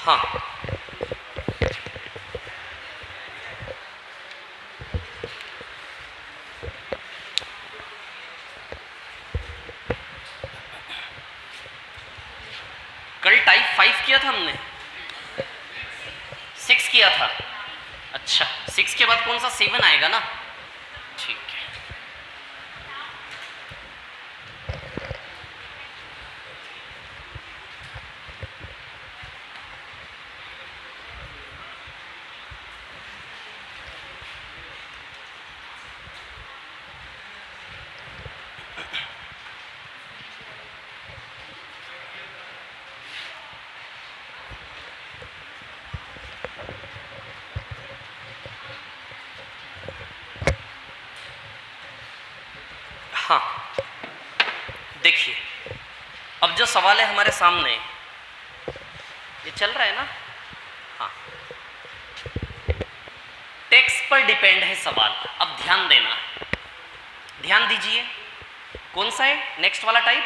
हाँ, कल टाइप 5 किया था हमने, 6 किया था। अच्छा, 6 के बाद कौन सा 7 आएगा ना? ठीक है। हाँ, देखिए, अब जो सवाल है हमारे सामने, ये चल रहा है ना? हाँ, टैक्स पर डिपेंड है सवाल। अब ध्यान देना, ध्यान दीजिए। कौन सा है नेक्स्ट वाला टाइप?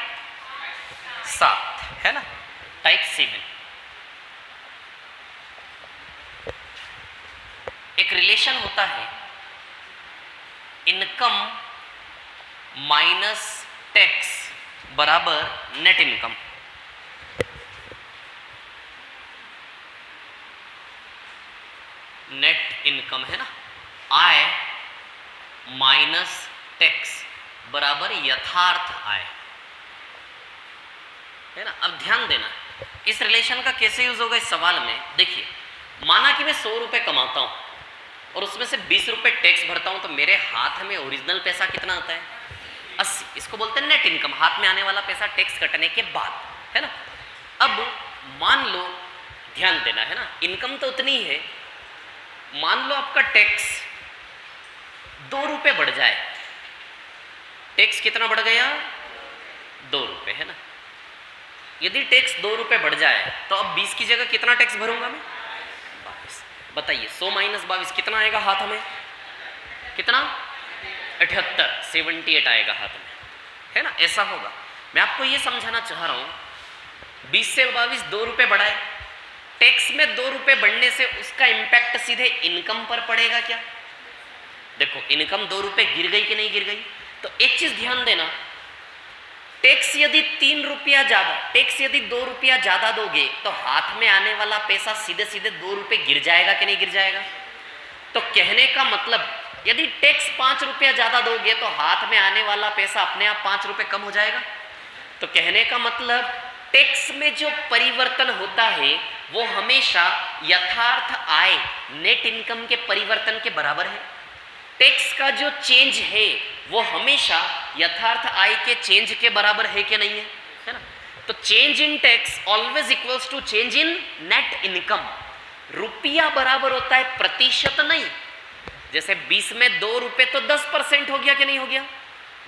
7 है ना? टाइप 7। एक रिलेशन होता है इनकम माइनस टैक्स बराबर नेट इनकम। नेट इनकम है ना, आय माइनस टैक्स बराबर यथार्थ आय, है ना? अब ध्यान देना, इस रिलेशन का कैसे यूज होगा इस सवाल में। देखिए, माना कि मैं 100 रुपए कमाता हूं और उसमें से 20 रुपए टैक्स भरता हूं, तो मेरे हाथ में ओरिजिनल पैसा कितना आता है? 80। इसको बोलते हैं नेट इनकम, हाथ में आने वाला पैसा टैक्स कटने के बाद, है ना? अब मान लो, ध्यान देना है ना, इनकम तो उतनी ही है। मान लो आपका टैक्स 2 रुपए बढ़ जाए। टैक्स कितना बढ़ गया? 2 रुपए, है ना? यदि टैक्स 2 रुपए बढ़ जाए तो अब 20 की जगह कितना टैक्स भरूंगा मैं? 22। बताइए, 100 माइनस 22 कितना आएगा हाथ में? कितना? 78, 78 आएगा हाथ में, है ना? ऐसा होगा। मैं आपको ये समझाना चाह रहा हूं, 20 से 22 2 रुपए बढ़ाए, टैक्स में 2 रुपए बढ़ने से उसका इंपैक्ट सीधे इनकम पर पड़ेगा क्या? देखो, इनकम 2 रुपए गिर गई कि नहीं गिर गई? तो एक चीज ध्यान देना, टैक्स यदि 3 रुपया ज्यादा, टैक्स यदि 2 रुपया ज्यादा दोगे तो हाथ में आने वाला पैसा सीधे सीधे 2 रुपए गिर जाएगा कि नहीं गिर जाएगा? तो कहने का मतलब, यदि टैक्स 5 रुपया ज्यादा दोगे तो हाथ में आने वाला पैसा अपने आप 5 रुपए कम हो जाएगा। तो कहने का मतलब, टैक्स में जो परिवर्तन होता है वो हमेशा यथार्थ आय नेट इनकम के परिवर्तन के बराबर है। टैक्स का जो चेंज है वो हमेशा यथार्थ आय के चेंज के बराबर है कि नहीं है? है ना? तो change in tax always equals to change in net income. रुपया बराबर होता है प्रतिशत नहीं। जैसे 20 में 2 रुपए तो 10% हो गया कि नहीं हो गया?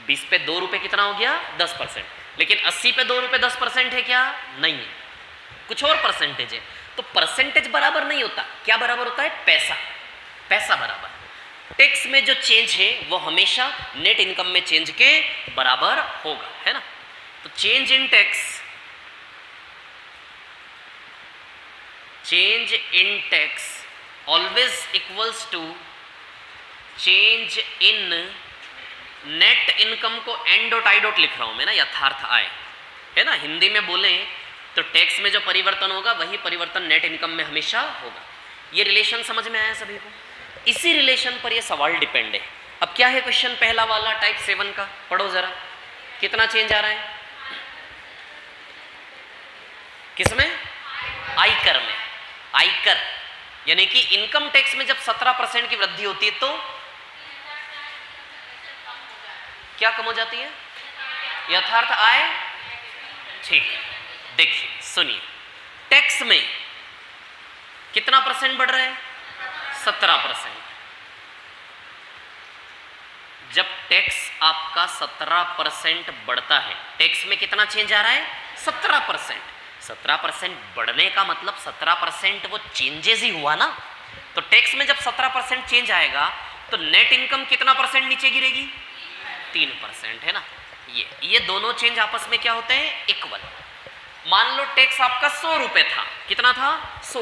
20 पे 2 रुपए कितना हो गया? 10%। लेकिन 80 पे 2 रुपए 10% है क्या? नहीं है, कुछ और परसेंटेज है। तो परसेंटेज बराबर नहीं होता, क्या बराबर होता है? पैसा। पैसा बराबर। टैक्स में जो चेंज है वो हमेशा नेट इनकम में चेंज के बराबर होगा, है ना? तो change in tax, change in tax always equals to change in net income को एन डॉट आई डॉट लिख रहा हूं मैं ना, यथार्थ आय, है ना? हिंदी में बोले तो टैक्स में जो परिवर्तन होगा वही परिवर्तन नेट इनकम में हमेशा होगा। ये रिलेशन समझ में आया सभी को? इसी रिलेशन पर ये सवाल डिपेंड है। अब क्या है क्वेश्चन पहला वाला टाइप 7 का? पढ़ो जरा, कितना चेंज आ रहा है? किसमें? आयकर में। आयकर यानी कि इनकम टैक्स में जब 17% की वृद्धि होती है तो क्या कम हो जाती है? यथार्थ आय। ठीक है, देखिए सुनिए, टैक्स में कितना परसेंट बढ़ रहा है? 17%। जब टैक्स आपका 17% बढ़ता है, टैक्स में कितना चेंज आ रहा है? 17%। 17% बढ़ने का मतलब 17% वो चेंजेस ही हुआ ना। तो टैक्स में जब 17% चेंज आएगा तो नेट इनकम कितना परसेंट नीचे गिरेगी? 3%, है ना? ये दोनों चेंज आपस में क्या होते हैं? इक्वल। मान लो टैक्स आपका 100 रुपए था, कितना था 100,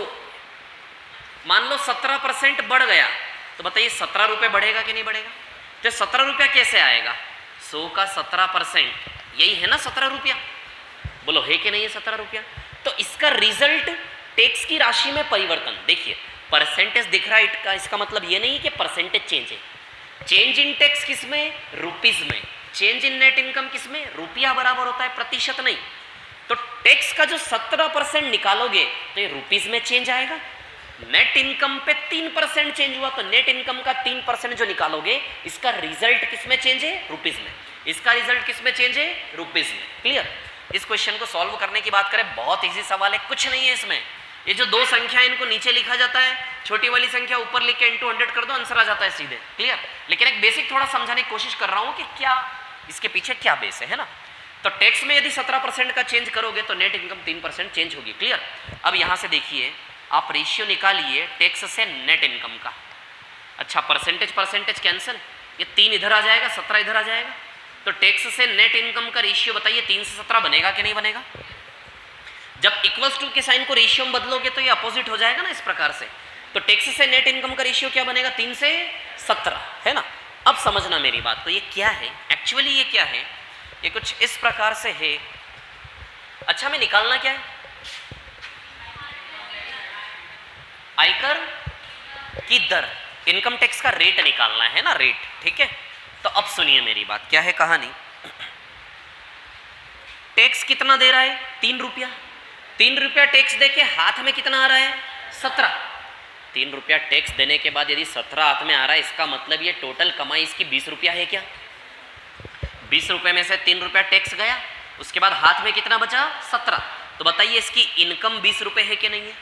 मान लो 17% बढ़ गया, तो बताइए 17 रुपए बढ़ेगा कि नहीं बढ़ेगा? तो 17 रुपया कैसे आएगा? 100 का 17%, यही है ना 17 रुपया, बोलो है कि नहीं है 17 रुपया? तो इसका रिजल्ट टैक्स की राशि में परिवर्तन, देखिए परसेंटेज दिख रहा है, इसका मतलब ये नहीं कि परसेंटेज चेंज है। चेंज इन टैक्स किसमें? रुपीज में। चेंज इन नेट इनकम किसमें? रुपया बराबर होता है प्रतिशत नहीं। तो टैक्स का जो 17% निकालोगे तो ये रुपीज में चेंज आएगा। नेट इनकम पे 3% चेंज हुआ, तो नेट इनकम का 3% जो निकालोगे इसका रिजल्ट किसमें चेंज है? रुपीज में। इसका रिजल्ट किसमें चेंज है? रुपीज में। क्लियर? इस क्वेश्चन को सॉल्व करने की बात करें, बहुत इजी सवाल है, कुछ नहीं है इसमें। ये जो दो संख्या है इनको नीचे लिखा जाता है, छोटी वाली संख्या ऊपर लिख के इंटू 100 कर दो, आंसर आ जाता है सीधे। क्लियर? लेकिन एक बेसिक थोड़ा समझाने की कोशिश कर रहा हूं कि क्या इसके पीछे क्या बेस है ना। तो टैक्स में यदि 17% का चेंज करोगे तो नेट इनकम 3% चेंज होगी। क्लियर? अब यहां से देखिए आप रेशियो निकालिए टैक्स से नेट इनकम का। अच्छा, परसेंटेज कैंसिल, ये 3 इधर आ जाएगा, 17 इधर आ जाएगा। तो टैक्स से नेट इनकम का रेशियो बताइए 3 से 17 बनेगा कि नहीं बनेगा? जब इक्वल्स टू के साइन को रेशियो में बदलोगे तो ये अपोजिट हो जाएगा ना इस प्रकार से। तो टैक्स से नेट इनकम का रेशियो क्या बनेगा? 3 से 17, है ना। अब समझना मेरी बात को, ये क्या है एक्चुअली, ये क्या है, ये कुछ इस प्रकार से है। अच्छा, मैं निकालना क्या है? आयकर की दर, इनकम टैक्स का रेट निकालना है ना, रेट। ठीक है, तो अब सुनिए मेरी बात, क्या है कहानी। टैक्स कितना दे रहा है? 3 रुपया। 3 रुपया टैक्स देके हाथ में कितना आ रहा है? 17। 3 रुपया टैक्स देने के बाद यदि 17 हाथ में आ रहा है, इसका मतलब ये टोटल कमाई इसकी 20 रुपया है क्या? 20 रुपये में से 3 रुपया टैक्स गया, उसके बाद हाथ में कितना बचा? 17। तो बताइए इसकी इनकम 20 रुपये है कि नहीं है?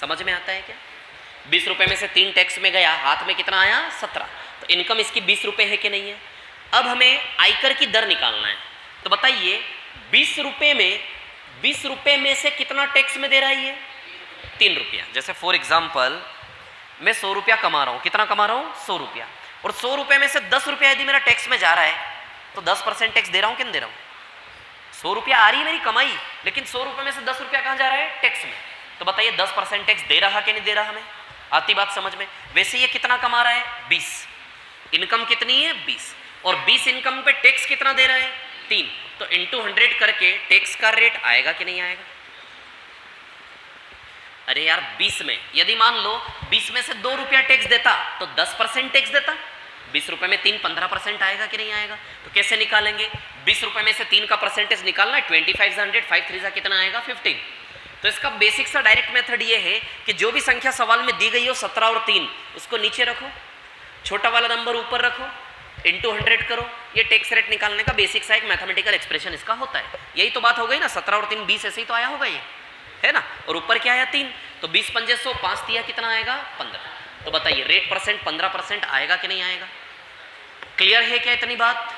समझ में आता है क्या? 20 रुपये में से 3 टैक्स में गया, हाथ में कितना आया? 17। तो इनकम इसकी 20 रुपये है कि नहीं है? अब हमें आयकर की दर निकालना है। तो बताइए 20 रुपये में से कितना टैक्स में दे रहा है ये? 3 रुपया। जैसे फॉर एग्जाम्पल मैं 100 रुपया कमा रहा हूँ, कितना कमा रहा हूँ? 100 रुपया। और 100 रुपये में से 10 रुपया यदि मेरा टैक्स में जा रहा है तो 10% टैक्स दे रहा हूँ कि नहीं दे रहा हूँ? 100 रुपया आ रही है मेरी कमाई, लेकिन 100 रुपये में से 10 रुपया कहाँ जा रहा है? टैक्स में। तो बताइए 10% टैक्स दे रहा कि नहीं दे रहा? हमें आती बात समझ में? वैसे ये कितना कमा रहा है? 20। इनकम कितनी है? 20। और 20 इनकम पे टैक्स कितना दे रहा है? 3। तो इंटू 100 करके टैक्स का रेट आएगा कि नहीं आएगा? अरे यार 20 में यदि मान लो 20 में से 2 रुपया टैक्स देता तो 10% टैक्स देता। 20 रुपये में 3 15% आएगा कि नहीं आएगा? तो कैसे निकालेंगे? 20 रुपये में से 3 का परसेंटेज निकालना है। 25 100, 5 3 कितना आएगा? 15। तो इसका बेसिक सा डायरेक्ट मेथड ये है कि जो भी संख्या सवाल में दी गई हो 17 और 3 उसको नीचे रखो, छोटा वाला नंबर ऊपर रखो, इंटू 100 करो। ये टैक्स रेट निकालने का बेसिक सा एक मैथमेटिकल एक्सप्रेशन इसका होता है। यही तो बात हो गई ना, 17 और 3 20, ऐसे ही तो आया होगा ये, है ना। और ऊपर क्या आया? 3। तो 20 पंजे 100, 5 दिया कितना आएगा? 15। तो बताइए रेट परसेंट 15% आएगा कि नहीं आएगा? क्लियर है क्या इतनी बात?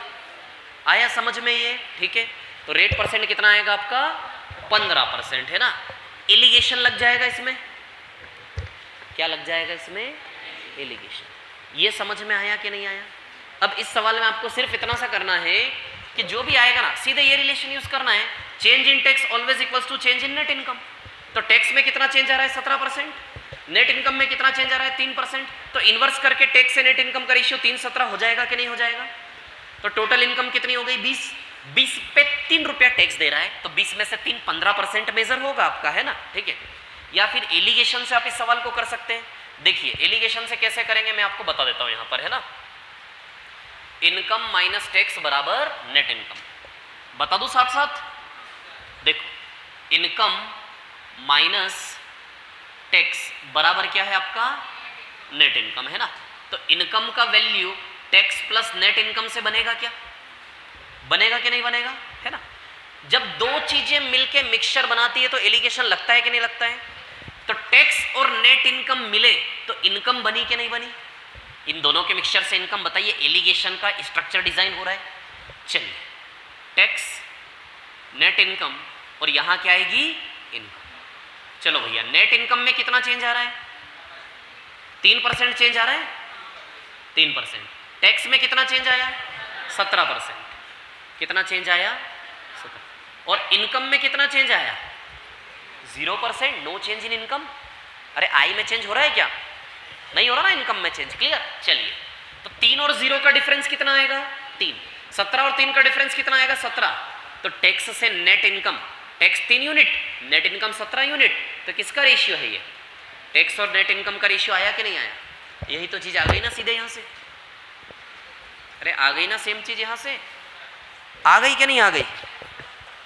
आया समझ में ये? ठीक है, तो रेट परसेंट कितना आएगा आपका? 15%, है ना। एलिगेशन लग जाएगा इसमें। क्या लग जाएगा इसमें? एलिगेशन। ये समझ में आया कि नहीं आया? अब इस सवाल में आपको सिर्फ इतना सा करना है कि जो भी आएगा ना सीधे ये रिलेशन यूज करना है, change in tax always equals to change in net income. तो टैक्स में कितना चेंज आ रहा है? 17%। नेट इनकम में कितना चेंज आ रहा है? 3%। तो इनवर्स करके टैक्स से नेट इनकम का रेशियो 3:17 हो जाएगा कि नहीं हो जाएगा? तो टोटल इनकम कितनी हो गई? 20। 20 पे 3 रुपया टैक्स दे रहा है, तो 20 में से 3 15% मेजर होगा आपका, है ना। ठीक है, या फिर एलिगेशन से आप इस सवाल को कर सकते हैं। देखिए एलिगेशन से कैसे करेंगे मैं आपको बता देता हूं यहां पर, है ना। इनकम माइनस टैक्स बराबर नेट इनकम। बता दूं साथ साथ? देखो इनकम माइनस टैक्स बराबर क्या है आपका? नेट इनकम, है ना। तो इनकम का value tax plus net income से बनेगा क्या? बनेगा कि नहीं बनेगा, है ना। जब दो चीजें मिलके मिक्सचर बनाती है तो एलिगेशन लगता है कि नहीं लगता है? तो टैक्स और नेट इनकम मिले तो इनकम बनी कि नहीं बनी? इन दोनों के मिक्सचर से इनकम। बताइए एलिगेशन का स्ट्रक्चर डिजाइन हो रहा है। चलिए टैक्स, नेट इनकम, और यहां क्या आएगी? इनकम। चलो भैया नेट इनकम में कितना चेंज आ रहा है? 3% चेंज आ रहा है। 3%। टैक्स में कितना चेंज आया? 17%। कितना चेंज आया? 17। और इनकम में कितना चेंज आया? 0%, नो चेंज इन इनकम। अरे आई में चेंज हो रहा है क्या? नहीं हो रहा ना इनकम में चेंज। क्लियर? चलिए, तो 3 और 0 का डिफरेंस कितना आएगा? 3। 17 और 3 का डिफरेंस कितना आएगा? 17। तो टैक्स से net income, tax 3 unit, net income 17 unit. तो किसका रेशियो है ये? टैक्स और नेट इनकम का रेशियो आया कि नहीं आया? यही तो चीज आ गई ना सीधे यहां से। अरे आ गई ना सेम चीज यहां से, आ गई कि नहीं आ गई?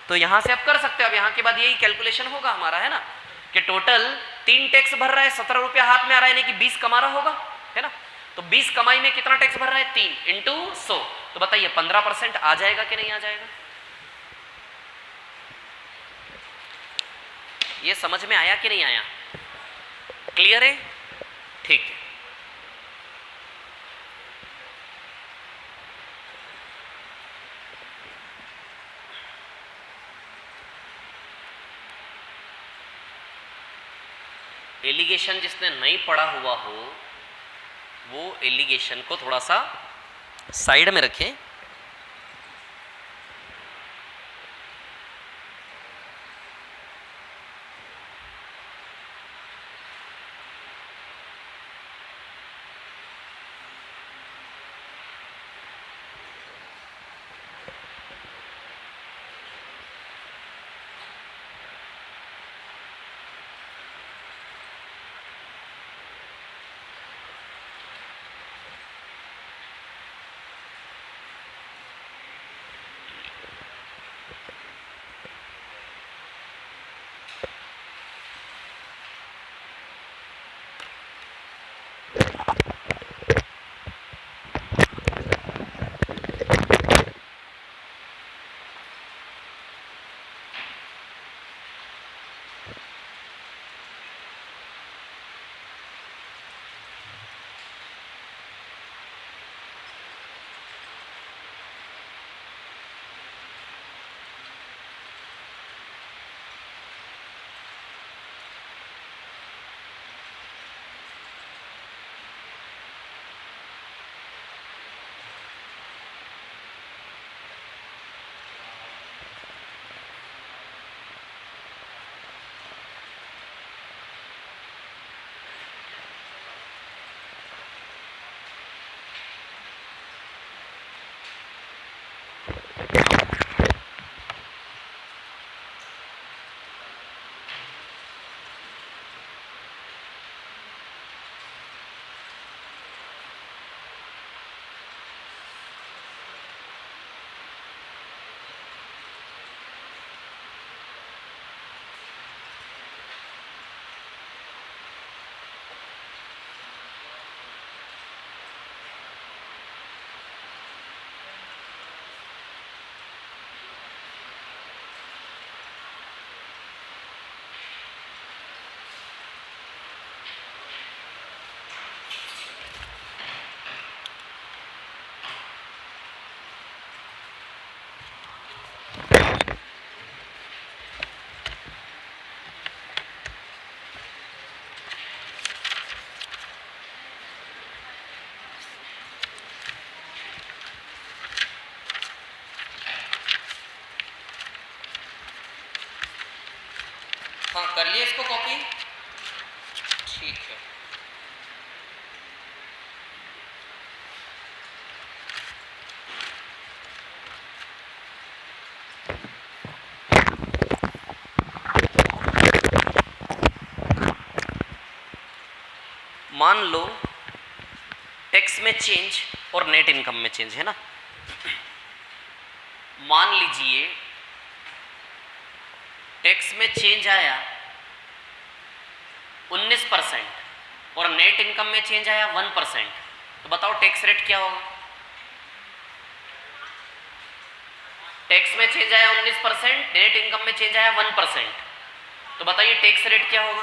तो यहां से आप कर सकते हो। अब यहां के बाद यही कैलकुलेशन होगा हमारा, है ना, कि टोटल 3 टैक्स भर रहा है, 17 रुपया हाथ में आ रहा है, यानी कि 20 कमा रहा होगा, है ना। तो 20 कमाई में कितना टैक्स भर रहा है? 3 इंटू 100। तो बताइए 15% आ जाएगा कि नहीं आ जाएगा? ये समझ में आया कि नहीं आया? क्लियर है? ठीक है। एलिगेशन जिसने नहीं पढ़ा हुआ हो वो एलिगेशन को थोड़ा सा साइड में रखें। हाँ कर लिए इसको कॉपी? ठीक है। मान लो टैक्स में चेंज और नेट इनकम में चेंज है ना। मान लीजिए टैक्स में चेंज आया 19% और नेट इनकम में चेंज आया 1%। तो बताओ टैक्स रेट क्या होगा? टैक्स में चेंज आया 19%, नेट इनकम में चेंज आया 1%। तो बताइए टैक्स रेट क्या होगा?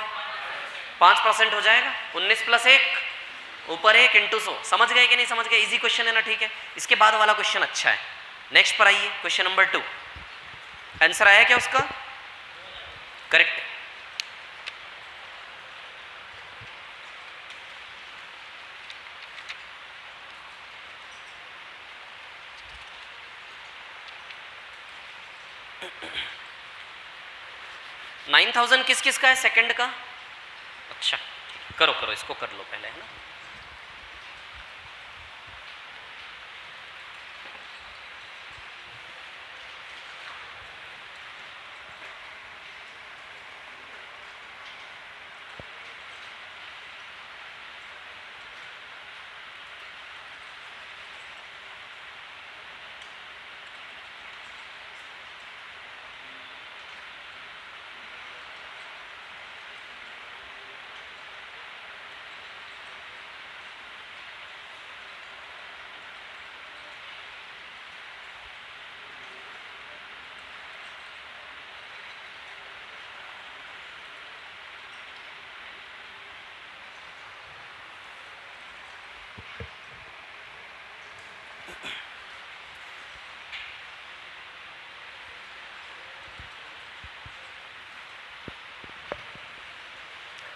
5% हो जाएगा। 19 + 1 ऊपर 1 इंटू 100। समझ गए कि नहीं समझ गए? इजी क्वेश्चन है ना। ठीक है, इसके बाद वाला क्वेश्चन अच्छा है। नेक्स्ट पर आइए, क्वेश्चन नंबर 2। आंसर आया क्या उसका? करेक्ट है। 9,000 किस किस का है सेकंड का? अच्छा करो करो, इसको कर लो पहले, है ना।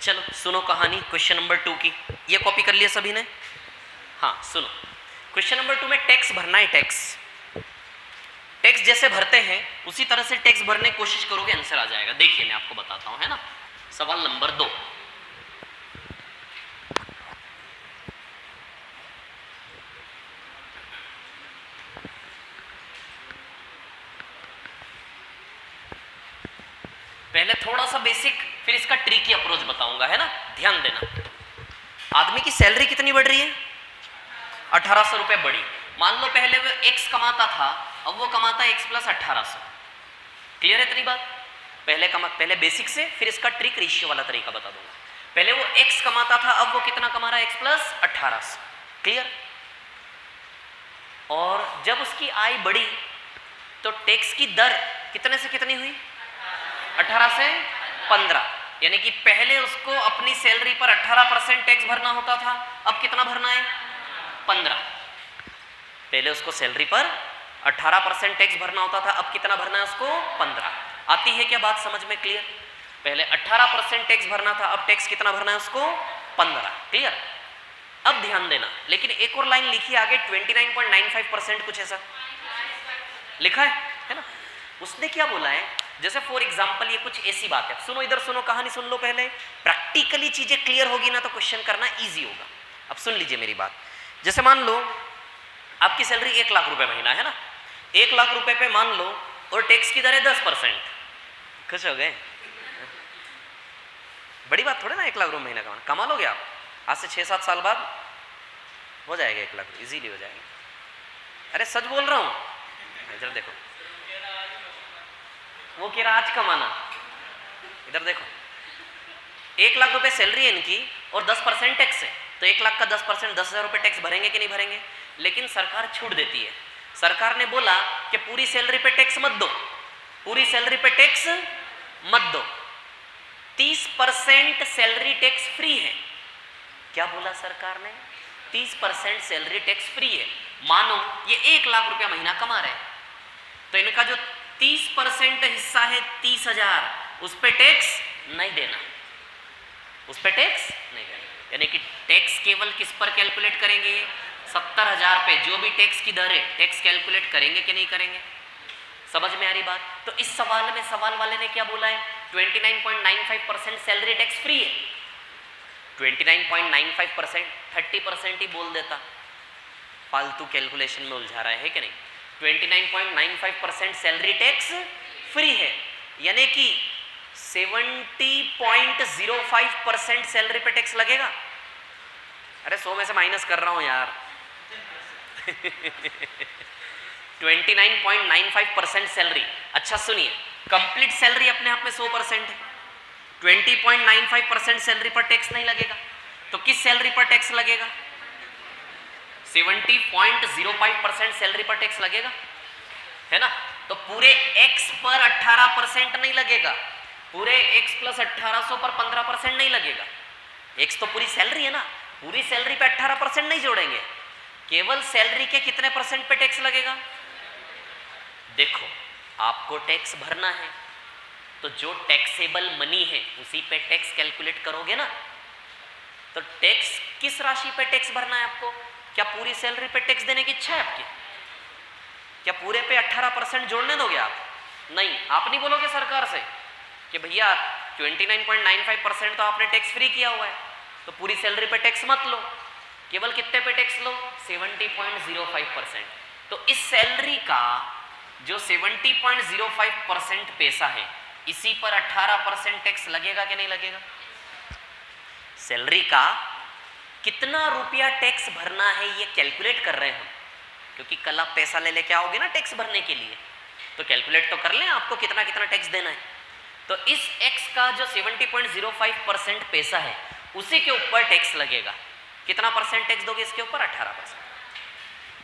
चलो सुनो कहानी क्वेश्चन नंबर 2 की। ये कॉपी कर लिया सभी ने? हाँ सुनो, क्वेश्चन नंबर 2 में टैक्स भरना है। टैक्स जैसे भरते हैं उसी तरह से टैक्स भरने की कोशिश करोगे, आंसर आ जाएगा। देखिए मैं आपको बताता हूं, है ना। सवाल नंबर 2, पहले थोड़ा सा बेसिक, फिर इसका ट्रिकी अप्रोच बताऊंगा, है ना। ध्यान देना। आदमी की सैलरी कितनी बढ़ रही है? 1800 रुपए बढ़ी। मान लो पहले वो x कमाता था, अब वो कमाता है x प्लस 1800। क्लियर है इतनी बात? पहले बेसिक से, फिर इसका ट्रिक रेशियो वाला तरीका बता दूंगा। पहले वो x कमाता था, अब वो कितना कमा रहा है? x plus 1800। क्लियर? और जब उसकी आय बढ़ी तो टैक्स की दर कितने से कितनी हुई? 18 से 15। यानी कि पहले उसको अपनी सैलरी पर 18% टैक्स भरना होता था, अब कितना भरना है? 15। पहले उसको सैलरी पर 18% टैक्स भरना होता था, अब कितना भरना है उसको? 15। आती है क्या बात समझ में? क्लियर? पहले 18% टैक्स भरना था, अब टैक्स कितना भरना है उसको? 15। क्लियर? अब ध्यान देना, लेकिन एक और लाइन लिखी आगे, 29.95% कुछ ऐसा लिखा है ना। उसने क्या बोला है? जैसे फॉर एग्जाम्पल ये कुछ ऐसी बात है, सुनो इधर सुनो, कहानी सुन लो पहले। प्रैक्टिकली चीजें क्लियर होगी ना तो क्वेश्चन करना इजी होगा। अब सुन लीजिए मेरी बात। जैसे मान लो आपकी सैलरी 1 लाख रुपए महीना है ना, 1 लाख रुपए पे मान लो, और टैक्स की दर है 10%। खुश हो गए? बड़ी बात थोड़ी ना 1 लाख रुपए महीना कमा लोगे आप। आज से 6-7 साल बाद हो जाएगा 1 लाख, इजीली हो जाएगा। अरे सच बोल रहा हूं। इधर देखो, वो कह रहा आज कमाना। इधर देखो, 1 लाख रुपए सैलरी है इनकी और 10% टैक्स है, तो 1 लाख का 10% 10,000 रुपए टैक्स भरेंगे कि नहीं भरेंगे? लेकिन सरकार छूट देती है। सरकार ने बोला कि पूरी सैलरी पे टैक्स मत दो, पूरी सैलरी पे टैक्स मत दो, 30% सैलरी टैक्स फ्री है। क्या बोला सरकार ने? 30% सैलरी टैक्स फ्री है। मानो ये 1 लाख रुपया महीना कमा रहे हैं, तो इनका जो 30% हिस्सा है 30,000, उस पे टैक्स नहीं देना, उस पे टैक्स नहीं देना। यानी कि टैक्स केवल किस पर कैलकुलेट करेंगे? 70,000 पे जो भी टैक्स की दर है, टैक्स कैलकुलेट करेंगे कि नहीं करेंगे? समझ में आ रही बात? तो इस सवाल में सवाल वाले ने क्या बोला है? 29.95% सैलरी टैक्स फ्री है। 29.95%, 30% ही बोल देता, फालतू कैलकुलेशन में उलझा रहा है कि नहीं। 29.95% सैलरी टैक्स फ्री है, यानी कि 70.05% सैलरी पे टैक्स लगेगा। अरे 100 में से माइनस कर रहा हूं यार। 29.95% सैलरी। अच्छा सुनिए, कंप्लीट सैलरी अपने आप में 100% है, 20.95% सैलरी पर टैक्स नहीं लगेगा, तो किस सैलरी पर टैक्स लगेगा? 70.05% सैलरी पर टैक्स लगेगा, है ना। तो पूरे x पर 18% नहीं लगेगा, पूरे x प्लस 1800 पर 15% नहीं लगेगा। x तो पूरी सैलरी है ना, पूरी सैलरी पे 18% नहीं जोड़ेंगे, केवल सैलरी के कितने परसेंट पे टैक्स लगेगा? देखो आपको टैक्स भरना है, तो जो टैक्सेबल मनी है उसी पे टैक्स कैलकुलेट करोगे ना। तो टैक्स किस राशि पे टैक्स भरना है आपको? क्या पूरी सैलरी पे टैक्स देने की इच्छा है आपकी? क्या पूरे पे 18% जोड़ने दोगे आप? नहीं, आप नहीं बोलोगे सरकार से कि भैया 29.95% तो आपने टैक्स फ्री किया हुआ है, तो पूरी सैलरी पे टैक्स मत लो, केवल कितने पे टैक्स लो, 70.05%। तो इस सैलरी का जो 70.05% पैसा है, इसी पर 18% टैक्स लगेगा कि नहीं लगेगा? सैलरी का कितना रुपया टैक्स भरना है ये कैलकुलेट कर रहे हैं हम, क्योंकि कल आप पैसा ले लेके आओगे ना टैक्स भरने के लिए, तो कैलकुलेट तो कर लें आपको कितना कितना टैक्स देना है। तो इस x का जो 70.05% पैसा है, उसी के ऊपर टैक्स लगेगा। कितना परसेंट टैक्स दोगे इसके ऊपर? 18%।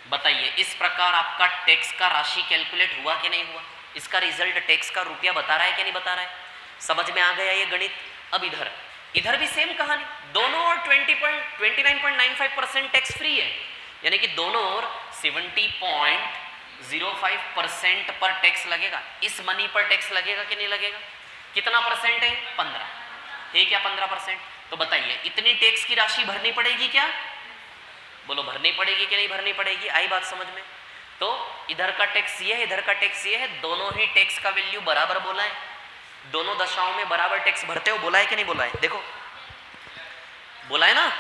बताइए इस प्रकार आपका टैक्स का राशि कैलकुलेट हुआ कि नहीं हुआ? इसका रिजल्ट टैक्स का रुपया बता रहा है कि नहीं बता रहा है? समझ में आ गया ये गणित? अब इधर भी सेम कहानी, दोनों ओर 29.95% टैक्स फ्री है, यानी कि दोनों ओर 70.05% पर टैक्स लगेगा। इस मनी पर टैक्स लगेगा कि नहीं लगेगा? कितना परसेंट है? 15 है क्या? 15%। तो बताइए इतनी टैक्स की राशि भरनी पड़ेगी क्या? बोलो भरनी पड़ेगी कि नहीं भरनी पड़ेगी? आई बात समझ में? तो इधर का टैक्स ये है, इधर का टैक्स ये है, दोनों ही टैक्स का वैल्यू बराबर बोला है, दोनों दशाओं में बराबर टैक्स भरते हो, बोला है कि नहीं बोला है? देखो बोला है ना,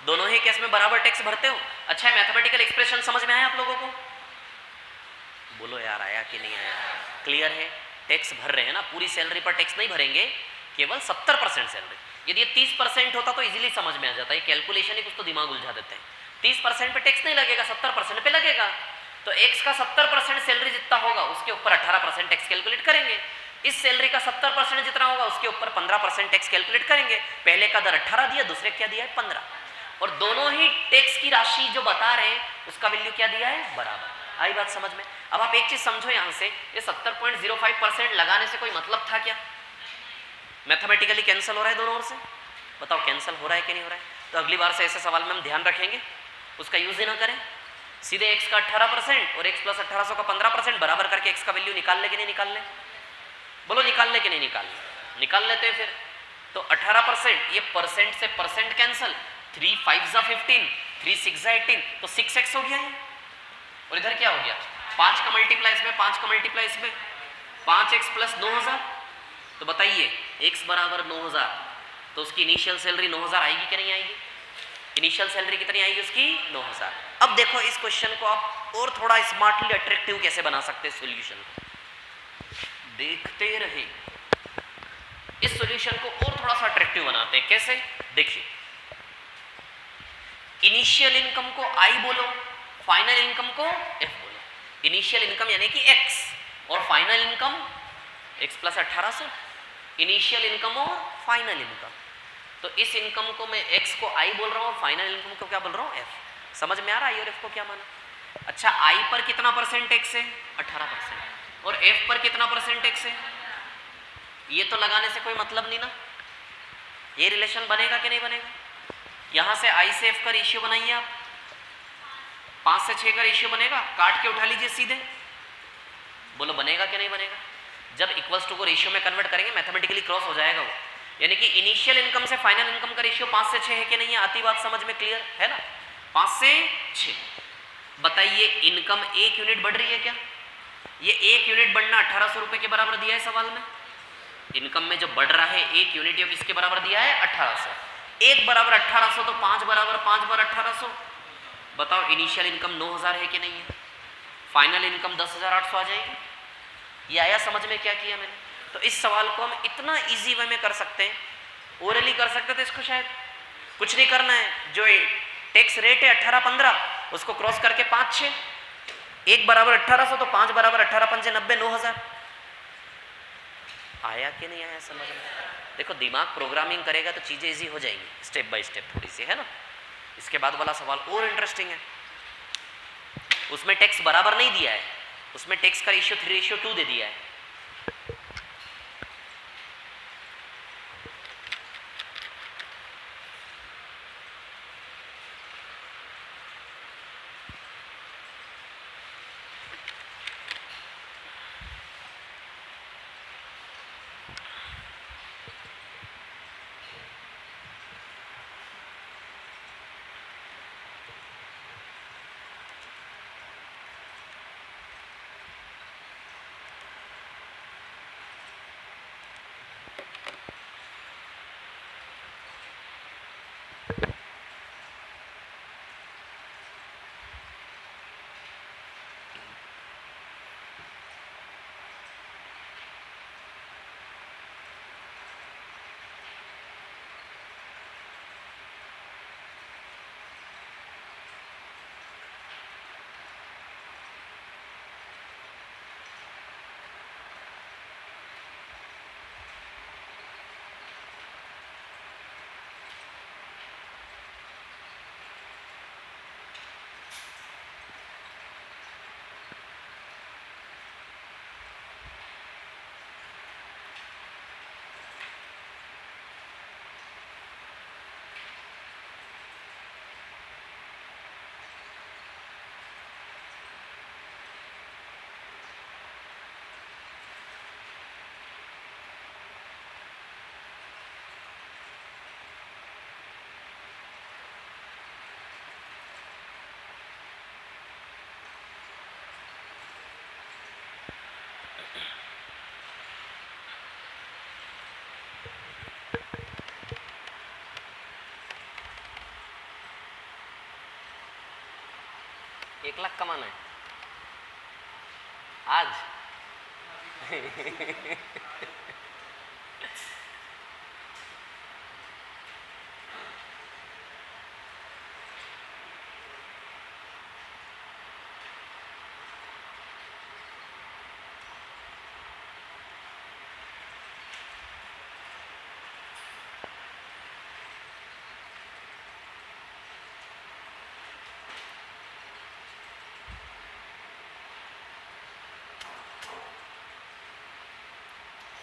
दोनों ही केस में बराबर टैक्स भरते हो। अच्छा है, मैथमेटिकल एक्सप्रेशन समझ में आया आप लोगों को? बोलो यार आया कि नहीं आया? क्लियर है? टैक्स भर रहे हैं ना, पूरी सैलरी पर टैक्स नहीं भरेंगे, केवल 70% सैलरी। यदि ये 30% होता तो इजीली समझ में आ जाता है, कैलकुलेशन ही कुछ तो दिमाग उलझा देते हैं। 30% पे टैक्स नहीं लगेगा, 70% पे लगेगा। तो x का 70% सैलरी जितना होगा उसके ऊपर 18% टैक्स कैलकुलेट करेंगे। इस सैलरी का 70% जितना होगा उसके ऊपर 15% टैक्स कैलकुलेट करेंगे। पहले का दर 18 दिया, दूसरे क्या दिया है? 15। और दोनों ही टैक्स की राशि जो बता रहे हैं उसका वैल्यू क्या दिया है? बराबर। आई बात समझ में? अब आप एक चीज समझो, यहां से ये 70.05% लगाने से कोई मतलब था क्या? मैथमेटिकली कैंसिल हो रहा है दोनों ओर से, बताओ कैंसिल हो रहा है कि नहीं हो रहा है? तो अगली बार से ऐसे सवाल में हम ध्यान रखेंगे, उसका यूज ही ना करें, सीधे x का 18% और x प्लस 1800 का 15% बराबर करके x का वैल्यू निकाल ले कि नहीं निकाल ले? बोलो निकाल ले कि नहीं निकाल ले? निकाल लेते हैं फिर। तो 18%, ये परसेंट से परसेंट कैंसिल, 3 5 जा 15, 3 6 जा 18, तो 6x हो गया है। और इधर क्या हो गया? 5 का मल्टीप्लाई इसमें, 5 का मल्टीप्लाई इसमें, 5x प्लस 9000। तो बताइए x बराबर 9000, तो उसकी इनिशियल सैलरी 9000 आएगी कि नहीं आएगी? इनिशियल सैलरी कितनी आएगी उसकी? 9000। अब देखो इस क्वेश्चन को आप और थोड़ा स्मार्टली अट्रैक्टिव कैसे बना सकते हैं सॉल्यूशन को, देखते रहे। इस सॉल्यूशन को और थोड़ा सा अट्रैक्टिव बनाते हैं, कैसे? देखिए, इनिशियल इनकम को I बोलो, फाइनल इनकम को F बोलो। इनिशियल इनकम यानी कि x और final income x plus 1800, initial income और फाइनल इनकम। तो इस इनकम को मैं x को I बोल रहा हूँ, फाइनल इनकम को क्या बोल रहा हूँ? F। समझ में आ रहा है I और F को क्या माना? अच्छा, I पर कितना परसेंट टैक्स है? 18%। और F पर कितना परसेंट टैक्स है? ये तो लगाने से कोई मतलब नहीं ना, ये रिलेशन बनेगा कि नहीं बनेगा? यहां से I से F का रेशियो बनाइए आप, 5 से 6 का रेशियो बनेगा, काट के उठा लीजिए सीधे, बोलो बनेगा कि नहीं बनेगा? जब इक्वल्स टू को रेशियो में कन्वर्ट करेंगे मैथमेटिकली क्रॉस हो जाएगा वो, यानी कि इनिशियल इनकम से फाइनल इनकम का रेशियो 5 से 6 है कि नहीं है? आती बात समझ में? क्लियर है ना? 5 से 6। बताइए इनकम 1 यूनिट बढ़ रही है क्या? ये 1 यूनिट बढ़ना 1800 रुपए के बराबर दिया है सवाल में। इनकम में जो बढ़ रहा है 1 यूनिट, ये किसके बराबर दिया है? 1800। 1 बराबर 1800 तो 5 बराबर 5 बार 1800। बताओ इनिशियल इनकम 9000 है कि नहीं है? फाइनल इनकम 10800 आ जाएगी। ये आया समझ में क्या किया मैंने? तो इस सवाल को हम इतना इजी वे में कर सकते हैं, ओरली कर सकते थे इसको, शायद कुछ नहीं करना है, जो टैक्स रेट है 18-15 उसको क्रॉस करके 5-6, 1 बराबर 1800 तो 5 बराबर 18-5-90, 9000। आया कि नहीं आया समझ में? देखो दिमाग प्रोग्रामिंग करेगा तो चीजें इजी हो जाएंगी स्टेप बाय स्टेप, थोड़ी सी है ना। इसके बाद वाला सवाल और इंटरेस्टिंग है, उसमें टैक्स बराबर नहीं दिया है, उसमें टैक्स का रेशियो 3:2 दे दिया है। 1 लाख कमाना है आज।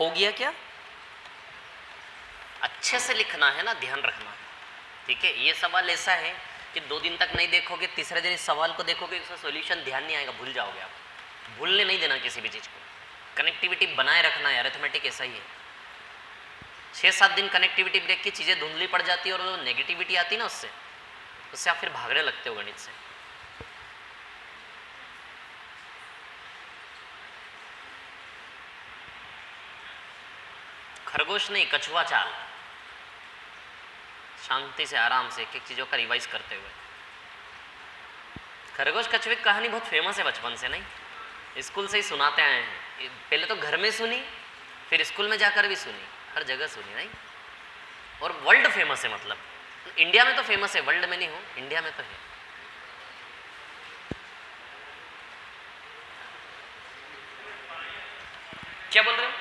हो गया क्या? अच्छे से लिखना है ना, ध्यान रखना, ठीक है। ये सवाल ऐसा है कि 2 दिन तक नहीं देखोगे, तीसरे दिन इस सवाल को देखोगे, इसका सॉल्यूशन ध्यान नहीं आएगा, भूल जाओगे आप। भूलने नहीं देना किसी भी चीज़ को, कनेक्टिविटी बनाए रखना है। अरिथमेटिक ऐसा ही है, 6-7 दिन कनेक्टिविटी ब्रेक की चीज़ें धुंधली पड़ जाती है और वो नेगेटिविटी आती है ना, उससे आप फिर भागने लगते हो गणित से। खरगोश नहीं, कछुआ चाल, शांति से आराम से एक एक चीज़ों का रिवाइज करते हुए। खरगोश कछुए की कहानी बहुत फेमस है बचपन से, नहीं स्कूल से ही सुनाते आए हैं। पहले तो घर में सुनी, फिर स्कूल में जाकर भी सुनी, हर जगह सुनी, नहीं। और वर्ल्ड फेमस है, मतलब इंडिया में तो फेमस है, वर्ल्ड में नहीं हो, इंडिया में तो है। क्या बोल रहे हो?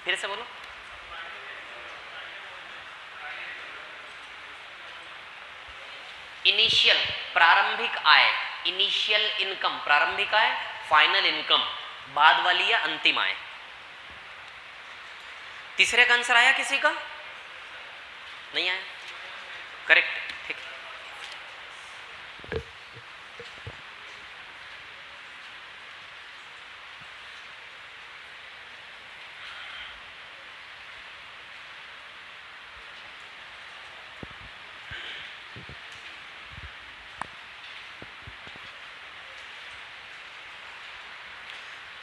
फिर से बोलो। इनिशियल, प्रारंभिक आय, इनिशियल इनकम, प्रारंभिक आय, फाइनल इनकम, बाद वाली या अंतिम आय। तीसरे का आंसर आया किसी का? नहीं आया, करेक्ट, ठीक।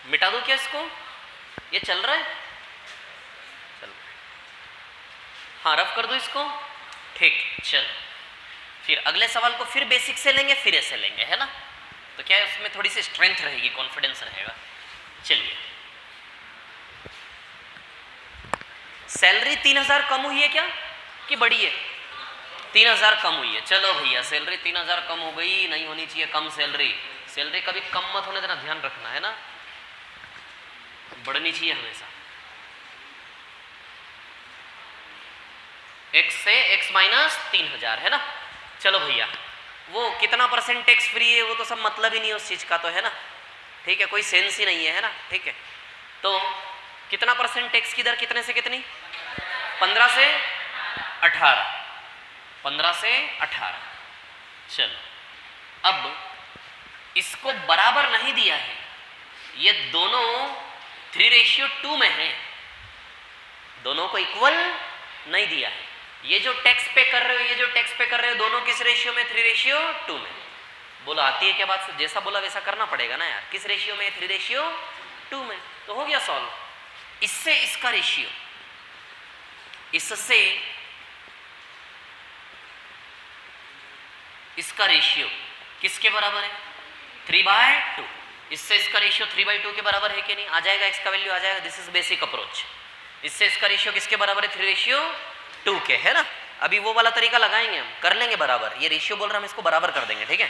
मिटा दो क्या इसको? ये चल रहा है, चल, हाँ रफ कर दो इसको, ठीक। चल, फिर अगले सवाल को फिर बेसिक से लेंगे, फिर ऐसे लेंगे, है ना। तो क्या है, उसमें थोड़ी सी स्ट्रेंथ रहेगी, कॉन्फिडेंस रहेगा। चलिए, सैलरी 3000 कम हुई है क्या कि बढ़ी है? 3000 कम हुई है। चलो भैया, सैलरी 3000 कम हो गई, नहीं होनी चाहिए कम सैलरी। सैलरी कभी कम मत होने देना, ध्यान रखना, है ना, बढ़नी चाहिए हमेशा। x से x माइनस 3000, है ना। चलो भैया, वो कितना % टैक्स फ्री है वो तो सब मतलब ही नहीं है उस चीज का, तो है ना, ठीक है, कोई सेंस ही नहीं है ना, ठीक है। तो कितना % टैक्स की दर, कितने से कितनी? 15 से 18, 15 से 18। चलो, अब इसको बराबर नहीं दिया है, ये दोनों 3:2 में है, दोनों को इक्वल नहीं दिया है। ये जो टैक्स पे कर रहे हो, ये जो टैक्स पे कर रहे हो, दोनों किस रेशियो में? 3:2 में। बोलो आती है क्या बात? से जैसा बोला वैसा करना पड़ेगा ना यार। किस रेशियो में? 3:2 में। तो हो गया सॉल्व। इससे इसका रेशियो, इससे इसका रेशियो किसके बराबर है? 3/2। इससे इसका रेशियो 3/2 के बराबर है कि नहीं? आ जाएगा, x का वैल्यू आ जाएगा। This is basic approach. इससे इसका रेशियो किसके बराबर है? 3:2 के, है ना। अभी वो वाला तरीका लगाएंगे, हम कर लेंगे बराबर। ये रेशियो बोल रहा हम इसको बराबर कर देंगे, ठीक है।